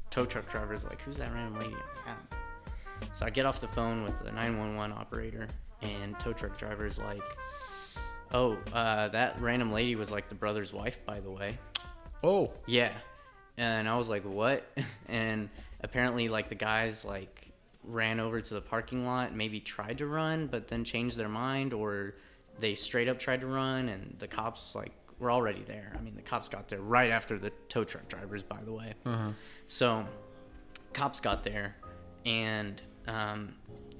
tow truck driver's like, who's that random lady? So I get off the phone with the 911 operator, and tow truck driver's like, oh, that random lady was like the brother's wife, by the way. Oh. Yeah. And I was like, what? And apparently, like, the guys, like, ran over to the parking lot, maybe tried to run, but then changed their mind, or they straight up tried to run, and the cops, like, were already there. I mean, the cops got there right after the tow truck drivers, by the way. Uh-huh. So cops got there, and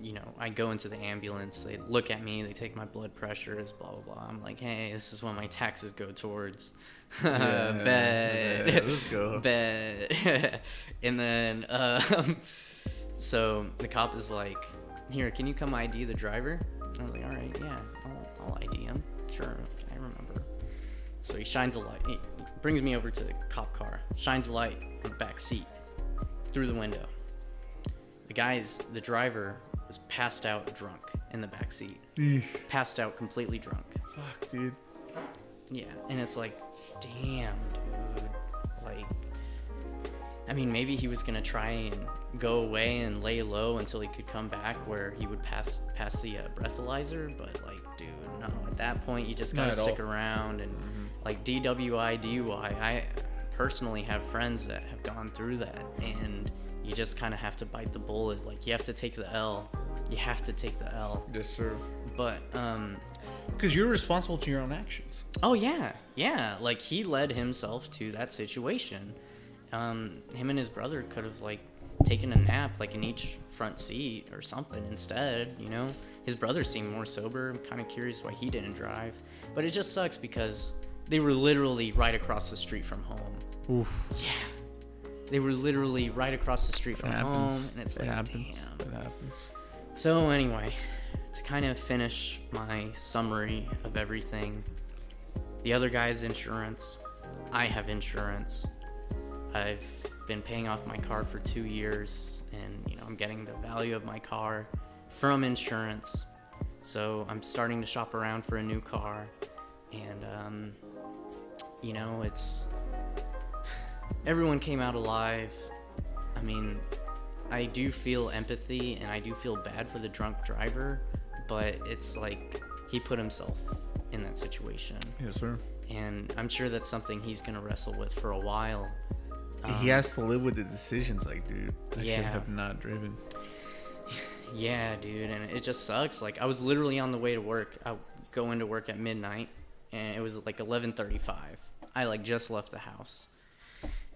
you know, I go into the ambulance, they look at me, they take my blood pressure, it's blah blah blah. I'm like, hey, this is what my taxes go towards. Bet. Let's go. Bet. And then so the cop is like, here, can you come ID the driver? I was like, all right, yeah, I'll ID him. Sure, I remember. So he shines a light. He brings me over to the cop car, shines a light in the back seat through the window. The driver was passed out drunk in the back seat. Passed out completely drunk. Fuck, dude. Yeah, and it's like, damn, dude. Like, I mean, maybe he was gonna try and go away and lay low until he could come back, where he would pass the breathalyzer. But like, dude, no. At that point, you just gotta stick around and like DWI, DUI. I personally have friends that have gone through that, and you just kind of have to bite the bullet. Like, you have to take the L. You have to take the L. Yes, sir. But because you're responsible to your own actions. Oh yeah. Like, he led himself to that situation. Him and his brother could have like taken a nap, like in each front seat or something instead. You know, his brother seemed more sober. I'm kind of curious why he didn't drive. But it just sucks because they were literally right across the street from home. Oof. Yeah. They were literally right across the street from home, and it's like, damn. It happens. So anyway, to kind of finish my summary of everything, the other guy's insurance, I have insurance. I've been paying off my car for 2 years, and you know, I'm getting the value of my car from insurance. So I'm starting to shop around for a new car, And you know, it's everyone came out alive. I mean, I do feel empathy and I do feel bad for the drunk driver, but it's like he put himself in that situation. Yes, sir. And I'm sure that's something he's gonna wrestle with for a while. He has to live with the decisions. Like, dude, I should Yeah. have not driven. Yeah, dude, and it just sucks. Like, I was literally on the way to work. I go into work at midnight, and it was like 11:35. I like just left the house,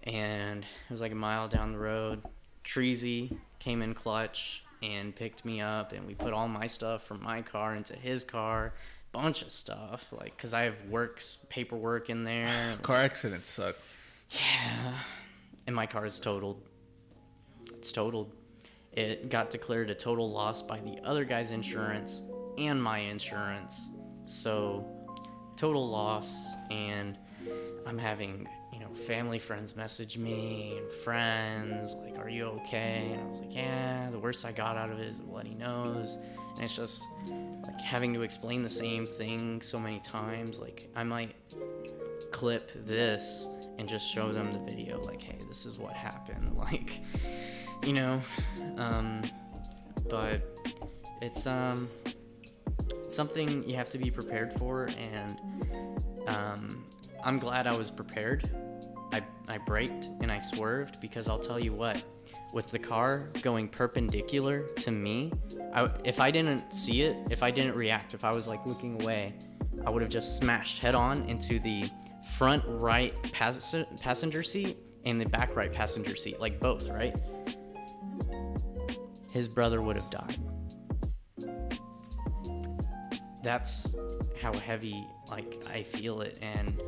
and it was like a mile down the road. Treasy came in clutch and picked me up, and we put all my stuff from my car into his car. Bunch of stuff, like, cause I have paperwork in there. Car accidents suck. Yeah, and my car is totaled. It's totaled. It got declared a total loss by the other guy's insurance and my insurance. So, total loss, and I'm having, you know, family friends message me, and friends, like, are you okay? And I was like, yeah, the worst I got out of it is what he knows. And it's just, like, having to explain the same thing so many times. Like, I might clip this and just show them the video, like, hey, this is what happened. Like, you know, but it's something you have to be prepared for, and I'm glad I was prepared. I braked and I swerved, because I'll tell you what, with the car going perpendicular to me, if I didn't see it, if I didn't react, if I was like looking away, I would have just smashed head on into the front right passenger seat and the back right passenger seat, like both, right? His brother would have died. That's how heavy, like, I feel it, and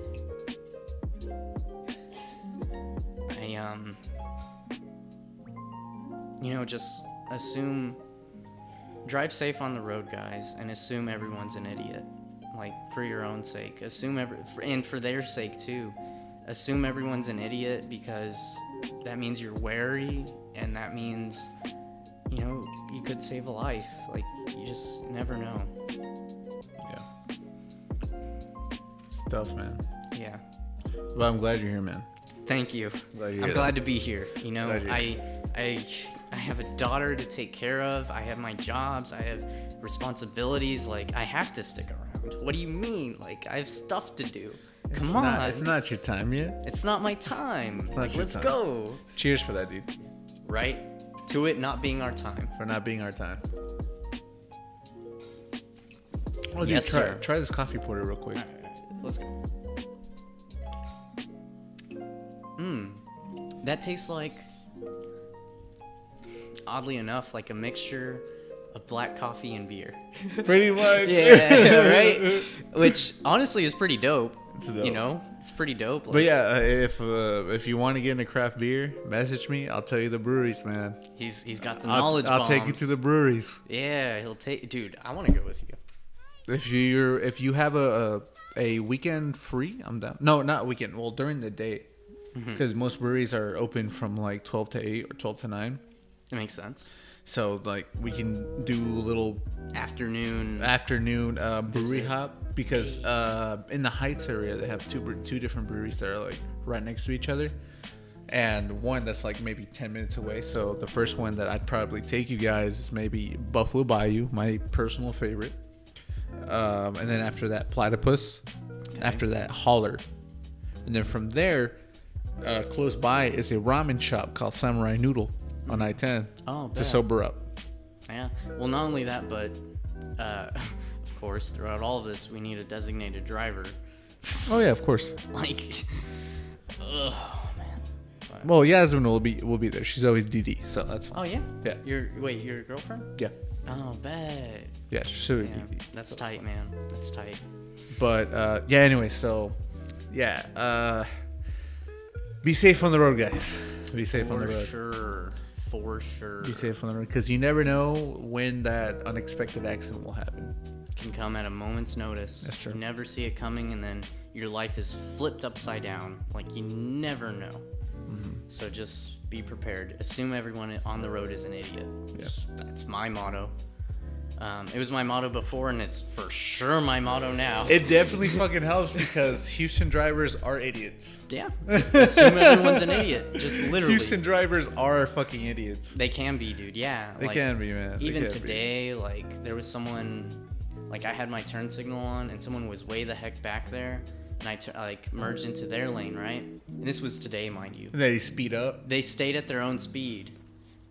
I, you know, just drive safe on the road, guys, and assume everyone's an idiot. Like, for your own sake, and for their sake too, assume everyone's an idiot, because that means you're wary, and that means, you know, you could save a life. Like, you just never know. Yeah. It's tough, man. Yeah. Well, I'm glad you're here, man. Thank you. I'm glad to be here. You know, I have a daughter to take care of. I have my jobs. I have responsibilities. Like, I have to stick around. What do you mean? Like, I have stuff to do. Come on. It's not your time yet. It's not my time. Like, let's go. Cheers for that, dude. Right? To it not being our time. For not being our time. Oh, dude, Yes, sir. Try this coffee porter real quick. All right, let's go. That tastes like, oddly enough, like a mixture of black coffee and beer. Pretty much. Yeah, right? Which honestly is pretty dope. It's dope. You know, it's pretty dope. Like, But yeah, if you want to get into craft beer, message me. I'll tell you the breweries, man. he's got the knowledge. I'll take you bombs. to the breweries. Yeah, he'll take. Dude, I want to go with you. If you have a weekend free, I'm down. No, not weekend. Well, during the day, because most breweries are open from like 12 to 8 or 12 to 9. It makes sense. So like we can do a little Afternoon brewery hop, because in the Heights area they have two different breweries that are like right next to each other, and one that's like maybe 10 minutes away. So the first one that I'd probably take you guys is maybe Buffalo Bayou, my personal favorite, and then after that Platypus, after that Holler, and then from there close by is a ramen shop called Samurai Noodle on I-10 to sober up. Yeah. Well, not only that, but of course, throughout all of this, we need a designated driver. Oh yeah, of course. Like, oh man. But, Well, Yasmin will be there. She's always DD, so that's fine. oh yeah. Yeah. Your girlfriend? Yeah. Oh, bet. Yeah, she's always Yeah, DD. that's tight, man. That's tight. But yeah. Anyway, so yeah. Be safe on the road, guys. Be safe on the road. For sure. Be safe on the road, because you never know when that unexpected accident will happen. Can come at a moment's notice. Yes, sir. You never see it coming, and then your life is flipped upside down. Like, you never know. So just be prepared. Assume everyone on the road is an idiot. Yeah. That's my motto. It was my motto before, and it's for sure my motto now. It definitely fucking helps because Houston drivers are idiots. Yeah. Assume everyone's an idiot. Just literally. Houston drivers are fucking idiots. They can be, dude. Yeah. They can be, man. Even today, like, there was someone, like, I had my turn signal on, and someone was way the heck back there, and I merged into their lane, right? And this was today, mind you. They speed up. They stayed at their own speed.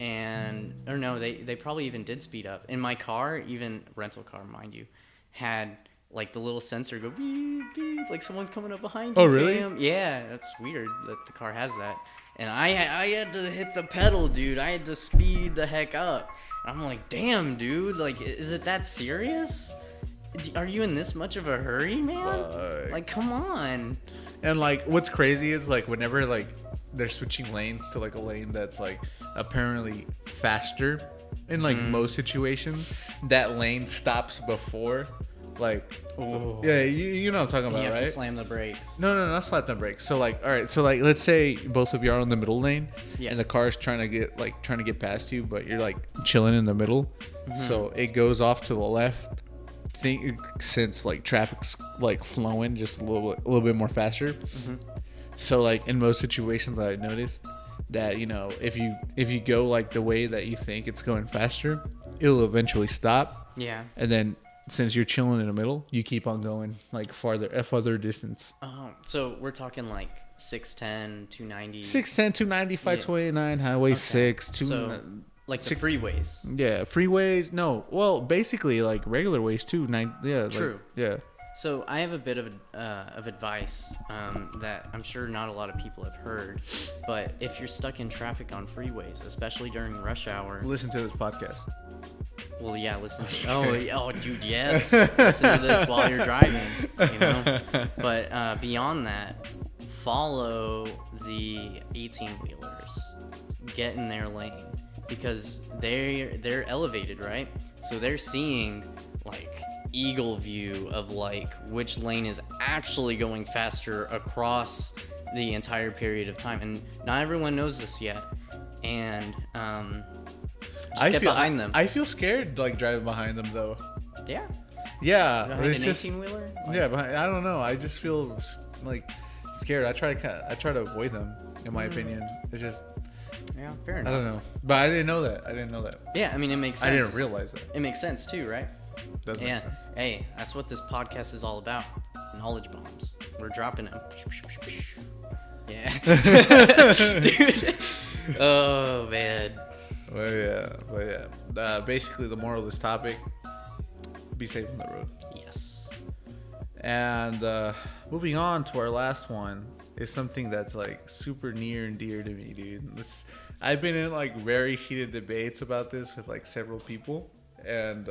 Or no, they probably even did speed up. In my car, even rental car, mind you, had like the little sensor go beep beep, like someone's coming up behind you. Oh, really? Fam. Yeah, that's weird that the car has that. And I had to hit the pedal, dude. I had to speed the heck up. I'm like, damn, dude. Like, is it that serious? Are you in this much of a hurry, man? Fuck. Like, come on. And like, what's crazy is like whenever like they're switching lanes to like a lane that's like apparently faster in like most situations, that lane stops before like yeah, you know what I'm talking about, You have right? to slam the brakes. No, not slap the brakes. So like, all right, so like, let's say both of you are on the middle lane, Yeah. and the car is trying to get past you, but you're like chilling in the middle. So it goes off to the left. Since like traffic's like flowing just a little bit more faster. So like in most situations, I noticed that, you know, if you go like the way that you think it's going faster, it'll eventually stop. Yeah. And then since you're chilling in the middle, you keep on going like farther distance. Oh, so we're talking like 610, 290. 610, 290, 529, Highway 6, 2. So, like the freeways. Yeah, freeways. No, well, basically like regular ways too. True. Like, yeah. So I have a bit of advice that I'm sure not a lot of people have heard, but if you're stuck in traffic on freeways, especially during rush hour, Listen to this podcast. well, yeah, listen. Oh, dude, yes. Listen to this while you're driving, you know. But beyond that, follow the 18-wheelers. Get in their lane because they're elevated, right? So they're seeing like eagle view of like which lane is actually going faster across the entire period of time, and not everyone knows this yet. And just get behind them. I feel scared like driving behind them though. Yeah. Yeah, Behind it's an just 18-wheeler? yeah. I don't know. I just feel like scared. I try to avoid them. In my opinion, it's just Yeah, fair enough. I don't know. But I didn't know that. Yeah, I mean, it makes sense. I didn't realize that. It makes sense too, right? Does make Yeah. sense. Hey, that's what this podcast is all about. Knowledge bombs. We're dropping them. Yeah. Dude. Oh, man. But yeah. Basically, the moral of this topic: be safe on the road. Yes. And moving on to our last one is something that's like super near and dear to me, dude. I've been in like very heated debates about this with like several people, and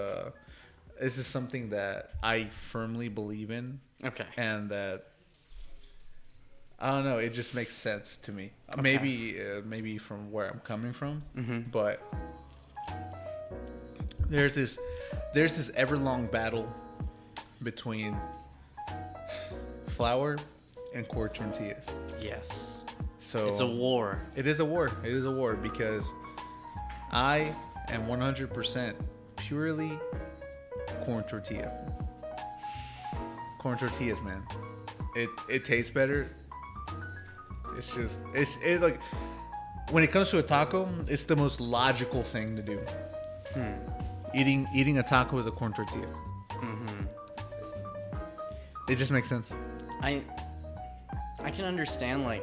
this is something that I firmly believe in. Okay. And that I don't know, it just makes sense to me. Okay. Maybe from where I'm coming from, Mm-hmm. but there's this ever-long battle between flour and corn tortillas. Yes. So It's a war. It is a war. It is a war because I am 100% purely corn tortilla. Corn tortillas, man. It tastes better. It's just it like when it comes to a taco, it's the most logical thing to do. Eating a taco with a corn tortilla. It just makes sense. I can understand, like,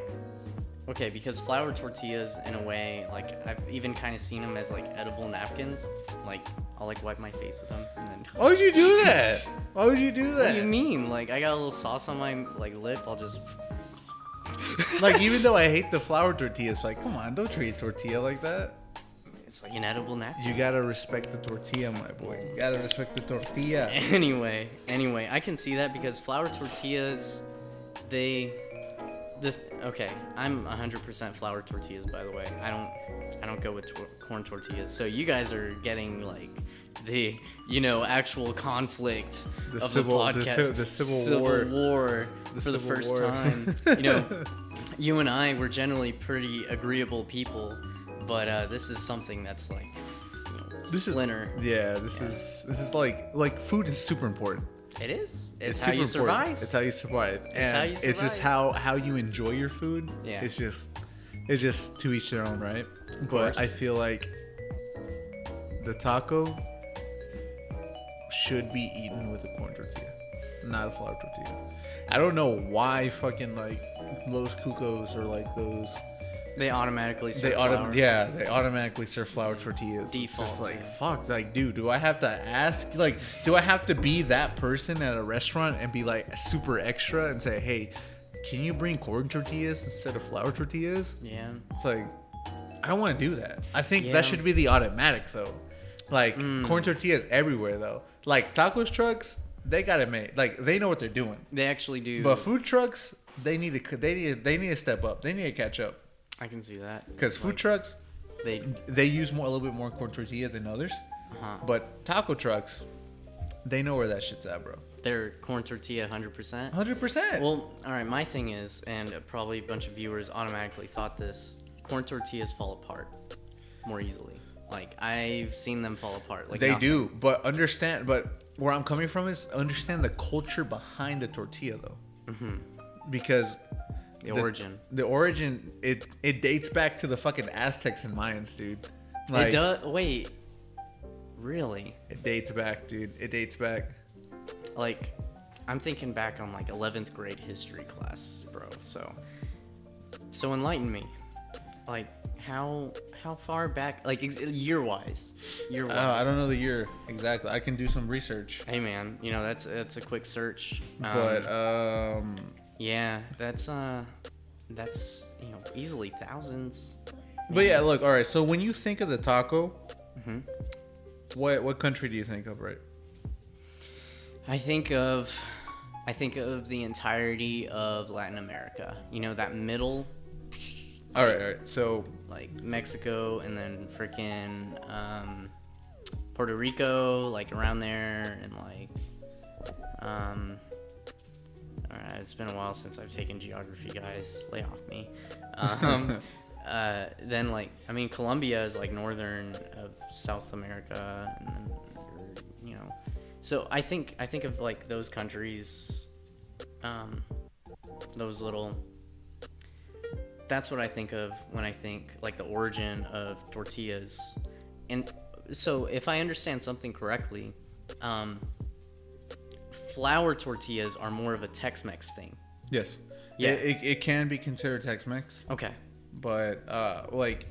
okay, because flour tortillas, in a way, like, I've even kind of seen them as, like, edible napkins. Like, I'll, like, wipe my face with them, and then... Why would you do that? Why would you do that? What do you mean? Like, I got a little sauce on my, like, lip, I'll just... Like, even though I hate the flour tortillas, like, come on, don't treat a tortilla like that. It's like an edible napkin. You gotta respect the tortilla, my boy. You gotta respect the tortilla. Anyway, I can see that because flour tortillas, okay, I'm 100% flour tortillas, by the way. I don't go with corn tortillas. So you guys are getting like the, actual conflict of the podcast. The civil war for the first war. time. You and I were generally pretty agreeable people, but this is something that's like splinter. This is like food is super important. It is. It's super how you survive. important. It's how you survive. And how you it's just survive. how you enjoy your food. Yeah. It's just to each their own, right? Of But course. I feel like the taco should be eaten with a corn tortilla, not a flour tortilla. I don't know why fucking like Los Cucos or like those They automatically serve flour. they automatically serve flour tortillas. It's just Default, like yeah. fuck, like dude, do I have to ask? Like, do I have to be that person at a restaurant and be like super extra and say, hey, can you bring corn tortillas instead of flour tortillas? Yeah. It's like, I don't want to do that. I think Yeah. that should be the automatic though. Like corn tortillas everywhere though. Like tacos trucks, they got it made. Like they know what they're doing. They actually do. But food trucks, they need to step up. They need to catch up. I can see that. Because food trucks, They. use a little bit more corn tortilla than others. Uh-huh. But taco trucks, they know where that shit's at, bro. They're corn tortilla 100%. 100%. Well, all right. My thing is, and probably a bunch of viewers automatically thought this: corn tortillas fall apart more easily. Like I've seen them fall apart. Like they nothing. do, but where I'm coming from is understand the culture behind the tortilla, though. Mm-hmm. Because The origin. the origin, it dates back to the fucking Aztecs and Mayans, dude. Like, It does. Wait. Really? It dates back, dude. It dates back. Like, I'm thinking back on like 11th grade history class, bro. So enlighten me. Like, how far back? Like year wise. I don't know the year exactly. I can do some research. Hey man, you know that's a quick search. But Yeah, that's easily thousands. but yeah, look, all right. So when you think of the taco, Mm-hmm. what country do you think of, right? I think of the entirety of Latin America. You know, that middle, All right. So like Mexico, and then freaking Puerto Rico, like around there, and like all right, it's been a while since I've taken geography, guys. Lay off me. Then like, I mean, Colombia is like northern of South America, and then, you know, so I think of like those countries, those little. That's what I think of when I think like the origin of tortillas, and so if I understand something correctly, flour tortillas are more of a Tex-Mex thing. yes, Yeah. it can be considered Tex-Mex. Okay. But like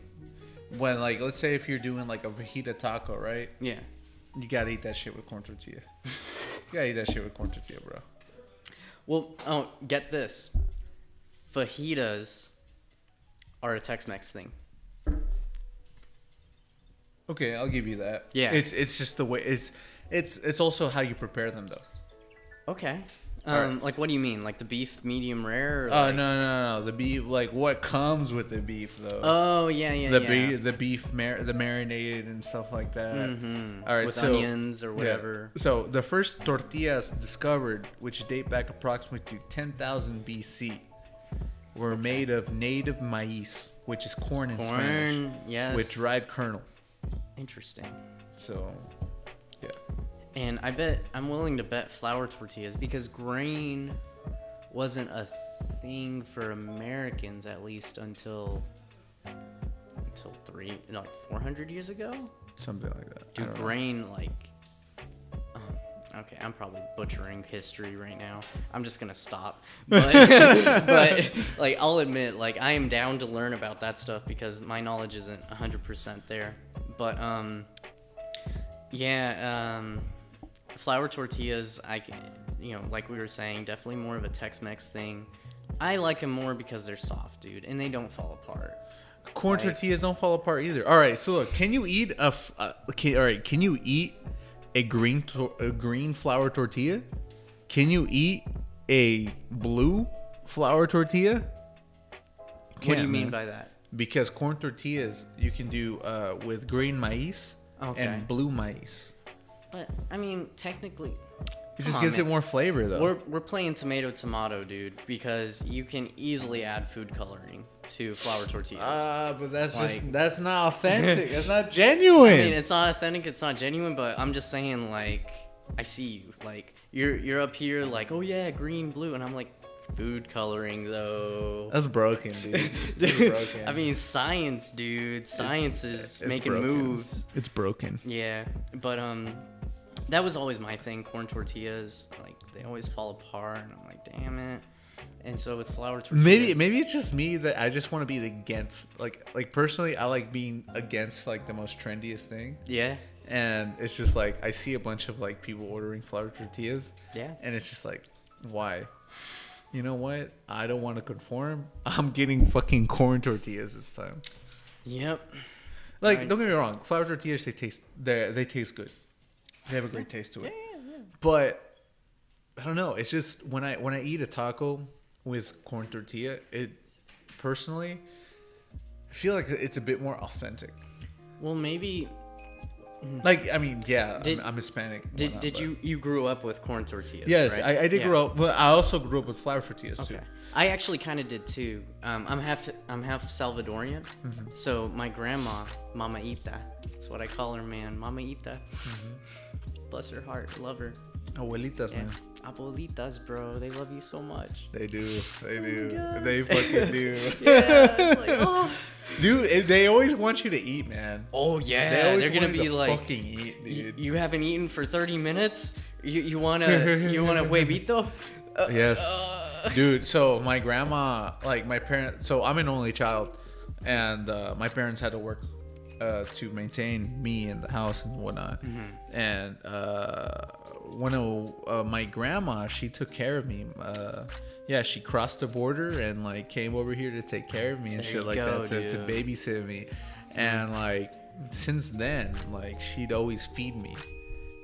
when like let's say if you're doing like a fajita taco, right? Yeah. You gotta eat that shit with corn tortilla. You gotta eat that shit with corn tortilla, bro. Well, get this. Fajitas are a Tex-Mex thing. Okay, I'll give you that. Yeah. It's just the way it's also how you prepare them though. Okay. Alright. Like what do you mean? Like the beef medium rare? Or Oh like... no. The beef, like what comes with the beef though. Oh yeah. The beef the marinated and stuff like that. Mm-hmm. All right, with so onions or whatever. Yeah. So the first tortillas discovered, which date back approximately to 10,000 BC, were made of native maize, which is corn in Spanish, yes. with dried kernel. Interesting. So, yeah. And I'm willing to bet flour tortillas because grain wasn't a thing for Americans at least until 400 years ago. Something like that. I Dude, don't know. grain like. Okay, I'm probably butchering history right now. I'm just gonna stop. But, but like, I'll admit, like, I am down to learn about that stuff because my knowledge isn't 100% there. But flour tortillas, like we were saying, definitely more of a Tex-Mex thing. I like them more because they're soft, dude, and they don't fall apart. Corn tortillas don't fall apart either. All right, so look, can you eat can you eat a green flour tortilla? Can you eat a blue flour tortilla? What do you mean by that? Because corn tortillas you can do with green maize Okay. and blue maize. But I mean, technically, It just gives it more flavor, though. We're playing tomato, dude, because you can easily add food coloring to flour tortillas. But that's not authentic. That's not genuine. I mean, it's not authentic. It's not genuine. But I'm just saying, like, I see you. Like, you're up here, like, oh yeah, green, blue, and I'm like, food coloring though. That's broken, dude. Dude, broken. I mean, science, dude. Science is making broken. moves. It's broken. Yeah, but that was always my thing. Corn tortillas, like, they always fall apart, and I'm like, damn it. And so with flour tortillas, maybe it's just me that I just want to be against, like personally, I like being against like the most trendiest thing. Yeah. And it's just like I see a bunch of like people ordering flour tortillas. Yeah. And it's just like, why? You know what? I don't want to conform. I'm getting fucking corn tortillas this time. Yep. Like, don't get me wrong, flour tortillas, they taste good. They have a great taste to it. Yeah. But I don't know. It's just when I eat a taco with corn tortilla, it personally, I feel like it's a bit more authentic. Well, maybe. Like, I mean, yeah, I'm Hispanic. Did you grew up with corn tortillas? Yes, right? I did grow up, but I also grew up with flour tortillas too. I actually kind of did too. I'm half Salvadorian, so my grandma, Mama Ita, that's what I call her, man, Mama Ita. Bless her heart, love her. Abuelitas, man. Abuelitas, bro, they love you so much. They do. God. They fucking do. Yeah, it's like, oh. Dude, they always want you to eat, man. Oh yeah, they're gonna be like, fucking eat, dude. You haven't eaten for 30 minutes. You want a huevito? Yes, dude. So my grandma, like my parents. So I'm an only child, and my parents had to work to maintain me in the house and whatnot. And one of my grandma, she took care of me. Yeah, she crossed the border and like came over here to take care of me and shit like that to babysit me. And like since then, like she'd always feed me.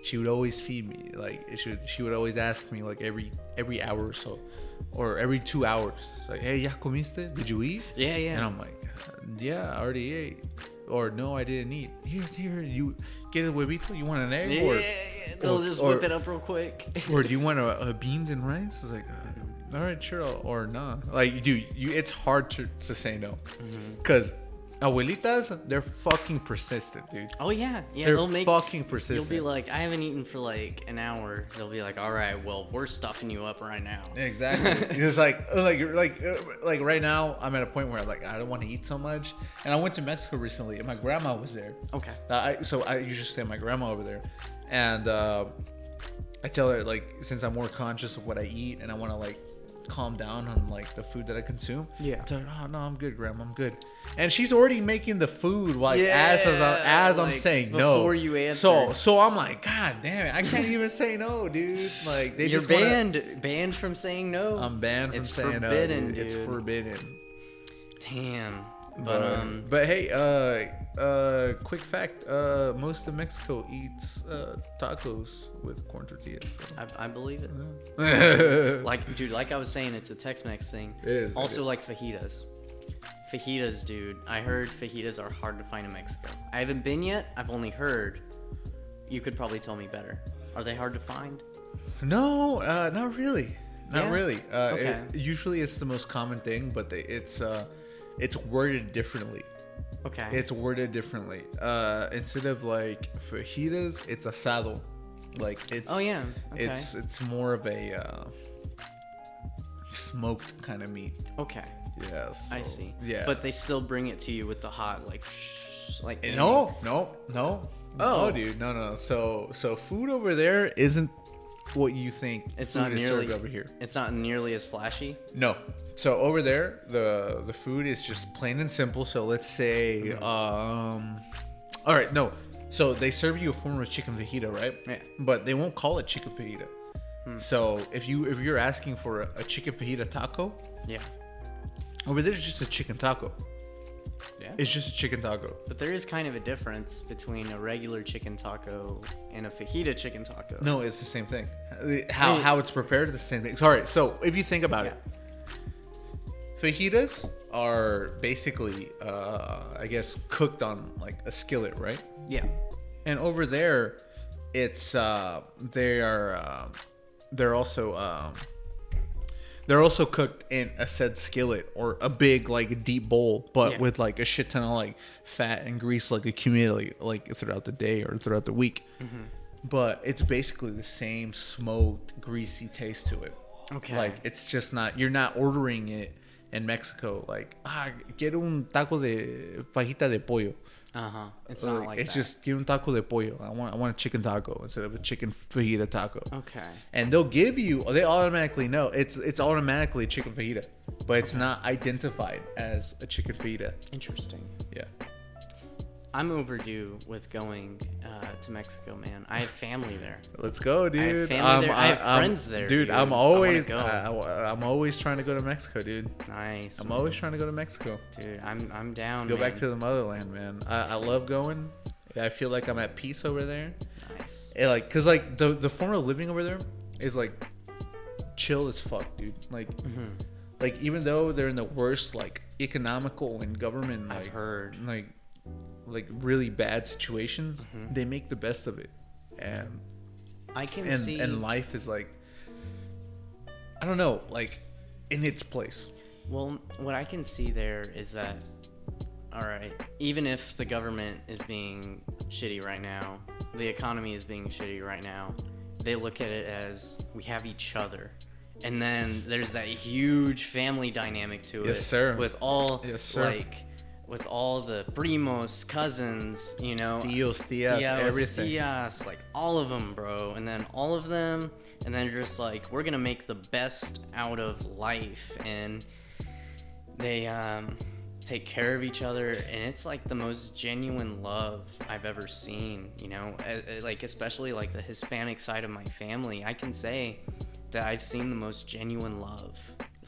She would always feed me. Like she would always ask me like every hour or so, or every 2 hours. It's like, hey, ya comiste? Did you eat? Yeah. And I'm like, yeah, I already ate. Or no, I didn't eat. Here, you get a huevito? You want an egg? Yeah. They'll just whip it up real quick. Or do you want a beans and rice? It's like, all right, sure, or no. Like, dude, it's hard to say no, because abuelitas, they're fucking persistent, dude. Oh yeah, they're fucking persistent. You'll be like, I haven't eaten for like an hour. They'll be like, all right, well, we're stuffing you up right now. Exactly. It's like right now, I'm at a point where like I don't want to eat so much. And I went to Mexico recently, and my grandma was there. Okay. So I usually stay with my grandma over there, and I tell her like, since I'm more conscious of what I eat, and I want to like calm down on like the food that I consume. Yeah. I tell her, oh no, I'm good, Grandma, I'm good. And she's already making the food like as I'm like, saying no. Before you answer. So I'm like, God damn it, I can't even say no, dude. Like they You're just banned from saying no. I'm banned from saying forbidden, no. Dude. It's dude. forbidden. Damn. But hey, quick fact, most of Mexico eats tacos with corn tortillas. So. I believe it. Like I was saying, it's a Tex-Mex thing. It is. Also, like fajitas. Fajitas, dude. I heard fajitas are hard to find in Mexico. I haven't been yet. I've only heard. You could probably tell me better. Are they hard to find? No, not really. Not really. Okay. Usually it's the most common thing, but it's worded differently. Okay. It's worded differently. Instead of like fajitas, it's asado. Like it's. Oh yeah. Okay. It's more of a smoked kind of meat. Okay. Yeah. So, I see. Yeah. But they still bring it to you with the hot like. No. Oh. No, dude. No. So food over there isn't what you think. It's food not is nearly served over here. It's not nearly as flashy. No. So over there, the food is just plain and simple. So let's say, all right, no. So they serve you a form of chicken fajita, right? Yeah. But they won't call it chicken fajita. So if you're asking for a chicken fajita taco, yeah, over there it's just a chicken taco. Yeah. It's just a chicken taco. But there is kind of a difference between a regular chicken taco and a fajita chicken taco. No, it's the same thing. How it's prepared is the same thing. All right. So if you think about it. Fajitas are basically, I guess, cooked on like a skillet, right? Yeah. And over there, it's they are they're also cooked in a said skillet or a big like deep bowl, but with like a shit ton of like fat and grease like accumulated like throughout the day or throughout the week. But it's basically the same smoked, greasy taste to it. Okay. Like it's just not, you're not ordering it in Mexico like, quiero un taco de fajita de pollo. It's not like it's that. just quiero un taco de pollo. I want a chicken taco instead of a chicken fajita taco. Okay. And they automatically know it's automatically chicken fajita, but it's not identified as a chicken fajita. Interesting. Yeah. I'm overdue with going to Mexico, man. I have family there. Let's go, dude. I have family there. I have friends there, dude. I'm always trying to go to Mexico, dude. Nice. I'm always trying to go to Mexico. Dude, I'm down. Go back to the motherland, man. I love going. I feel like I'm at peace over there. Nice. Cause like the form of living over there is like chill as fuck, dude. Like, like even though they're in the worst like economical and government, like, I've heard like really bad situations, they make the best of it, and I can see. And life is like, I don't know, like in its place. Well, what I can see there is that, all right, even if the government is being shitty right now, the economy is being shitty right now, they look at it as we have each other. And then there's that huge family dynamic to it. Yes, sir. With all, yes, sir. like, with all the primos, cousins, you know. Tios, tias, everything. Tias, like all of them, bro. And then all of them, and then just like, we're going to make the best out of life. And they take care of each other. And it's like the most genuine love I've ever seen, you know. Like, especially like the Hispanic side of my family. I can say that I've seen the most genuine love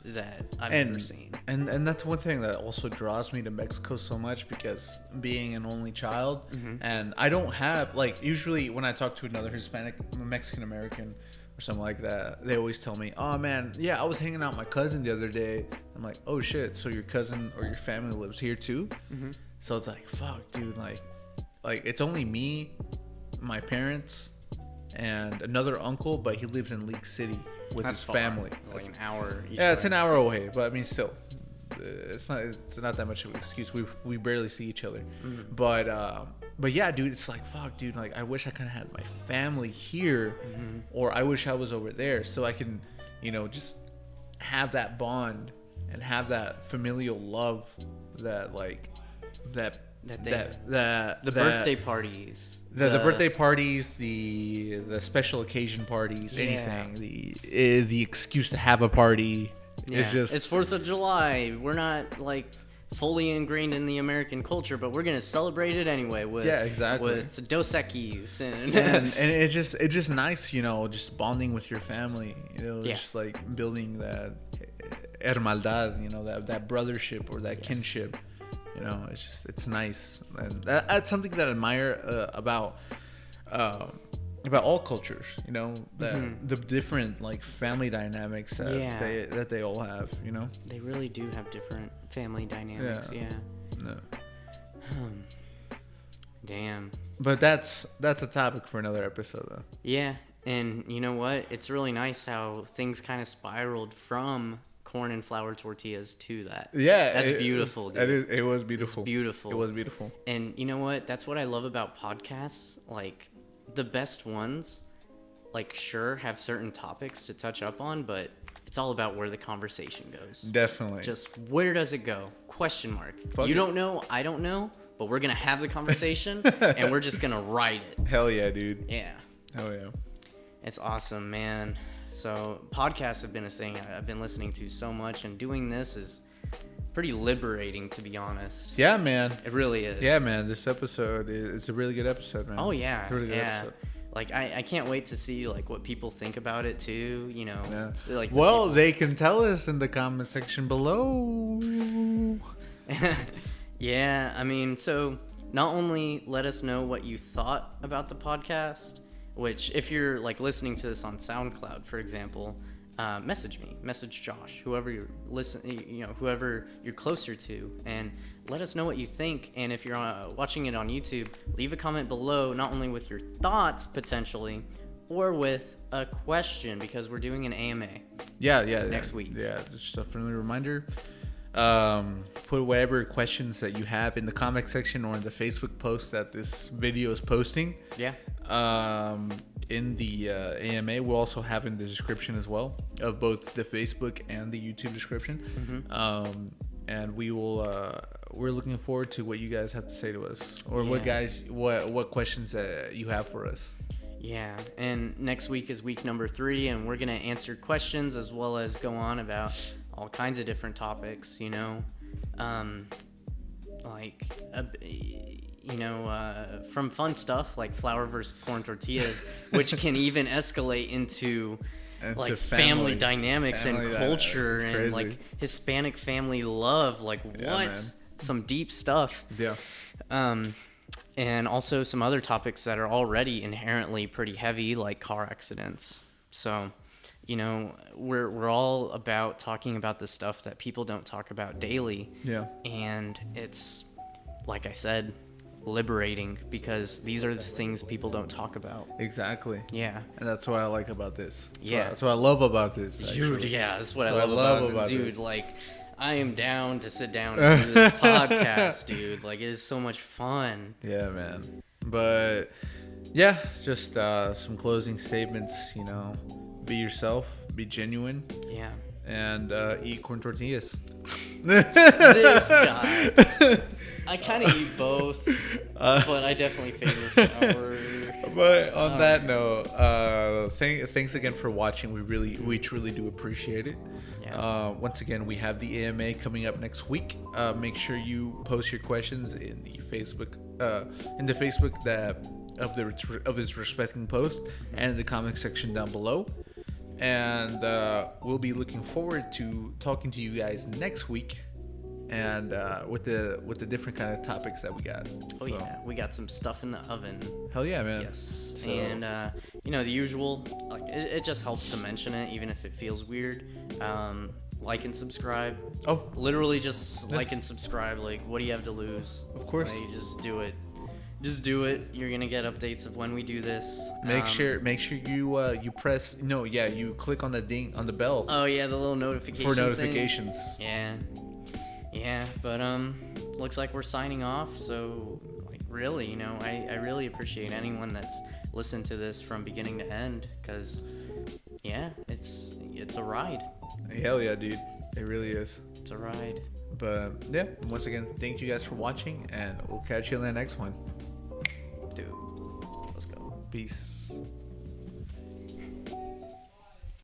that I've ever seen. And that's one thing that also draws me to Mexico so much, because being an only child, and I don't have, like, usually when I talk to another Hispanic, Mexican American or something like that, they always tell me, oh man, yeah, I was hanging out with my cousin the other day. I'm like, oh shit, so your cousin or your family lives here too? So it's like, fuck, dude, like it's only me, my parents, and another uncle, but he lives in League City with his family. It's like an hour each yeah, way. it's an hour away, but I mean, still, it's not that much of an excuse. We barely see each other, but yeah, dude, it's like, fuck, dude, like I wish I kind of had my family here, or I wish I was over there, so I can, you know, just have that bond and have that familial love that like the birthday parties. The birthday parties, the special occasion parties, anything. The excuse to have a party is just... It's 4th of July. We're not like fully ingrained in the American culture, but we're gonna celebrate it anyway with with Dos Equis and it's just nice, you know, just bonding with your family, you know, just like building that hermandad, you know, that brothership or that kinship. You know, it's nice, and that's something that I admire about all cultures. You know, that the different like family dynamics that they all have. You know, they really do have different family dynamics. Yeah. No. Damn. But that's a topic for another episode, though. Yeah, and you know what? It's really nice how things kind of spiraled from corn and flour tortillas to that. Yeah, that's beautiful, dude. It was beautiful. It's beautiful. It was beautiful. And you know what? That's what I love about podcasts. Like, the best ones, like, sure, have certain topics to touch up on, but it's all about where the conversation goes. Definitely. Just where does it go? Question mark. Fuck you it. don't know. I don't know. But we're gonna have the conversation, and we're just gonna write it. Hell yeah, dude. Yeah. Hell yeah. It's awesome, man. So podcasts have been a thing I've been listening to so much, and doing this is pretty liberating, to be honest. Yeah, man. It really is. Yeah, man. This episode is a really good episode, man. Oh yeah. It's a really good episode. Like I can't wait to see like what people think about it too. You know. Yeah. Like they can tell us in the comment section below. Yeah, I mean, so not only let us know what you thought about the podcast, which if you're like listening to this on SoundCloud, for example, message me, message Josh, whoever you're listening, you know, whoever you're closer to, and let us know what you think. And if you're watching it on YouTube, leave a comment below, not only with your thoughts potentially, or with a question, because we're doing an AMA. Yeah. Next week. Yeah, just a friendly reminder. Put whatever questions that you have in the comment section or in the Facebook post that this video is posting. Yeah. In the AMA, we'll also have in the description as well of both the Facebook and the YouTube description. And we will. We're looking forward to what you guys have to say to us, or what questions you have for us. Yeah, and next week is week number 3, and we're gonna answer questions as well as go on about all kinds of different topics. From fun stuff like flour versus corn tortillas, which can even escalate into like family dynamics and culture and like Hispanic family love. Like what? Some deep stuff. Yeah. And also some other topics that are already inherently pretty heavy, like car accidents. So, we're all about talking about the stuff that people don't talk about daily. Yeah. And it's, like I said, liberating, because these are the things people don't talk about. Exactly. Yeah. And that's what I like about this. Yeah. That's what I love about this. Dude, yeah, that's what I love about dude, this. Like, I am down to sit down and do this podcast, dude. Like, it is so much fun. Yeah, man. But, yeah, just some closing statements, Be yourself. Be genuine. Yeah. And eat corn tortillas. This guy. I kind of eat both, but I definitely favor flour. But on that note, thanks again for watching. We truly do appreciate it. Yeah. Once again, we have the AMA coming up next week. Make sure you post your questions in the Facebook of its respecting post and in the comment section down below. And we'll be looking forward to talking to you guys next week, and with the different kind of topics that we got. Oh, so. Yeah, we got some stuff in the oven. Hell yeah, man. Yes. So. And the usual, like it just helps to mention it, even if it feels weird. Like and subscribe. Oh, literally just like and subscribe. Like, what do you have to lose? Of course. Like, just do it. Just do it. You're gonna get updates of when we do this. Make sure you press you click on the ding on the bell. Oh yeah, the little notification for notifications. Thing. Yeah. But looks like we're signing off. So like really, I really appreciate anyone that's listened to this from beginning to end, because yeah, it's a ride. Hell yeah, dude. It really is. It's a ride. But yeah, once again, thank you guys for watching, and we'll catch you in the next one. Dude, let's go. Peace.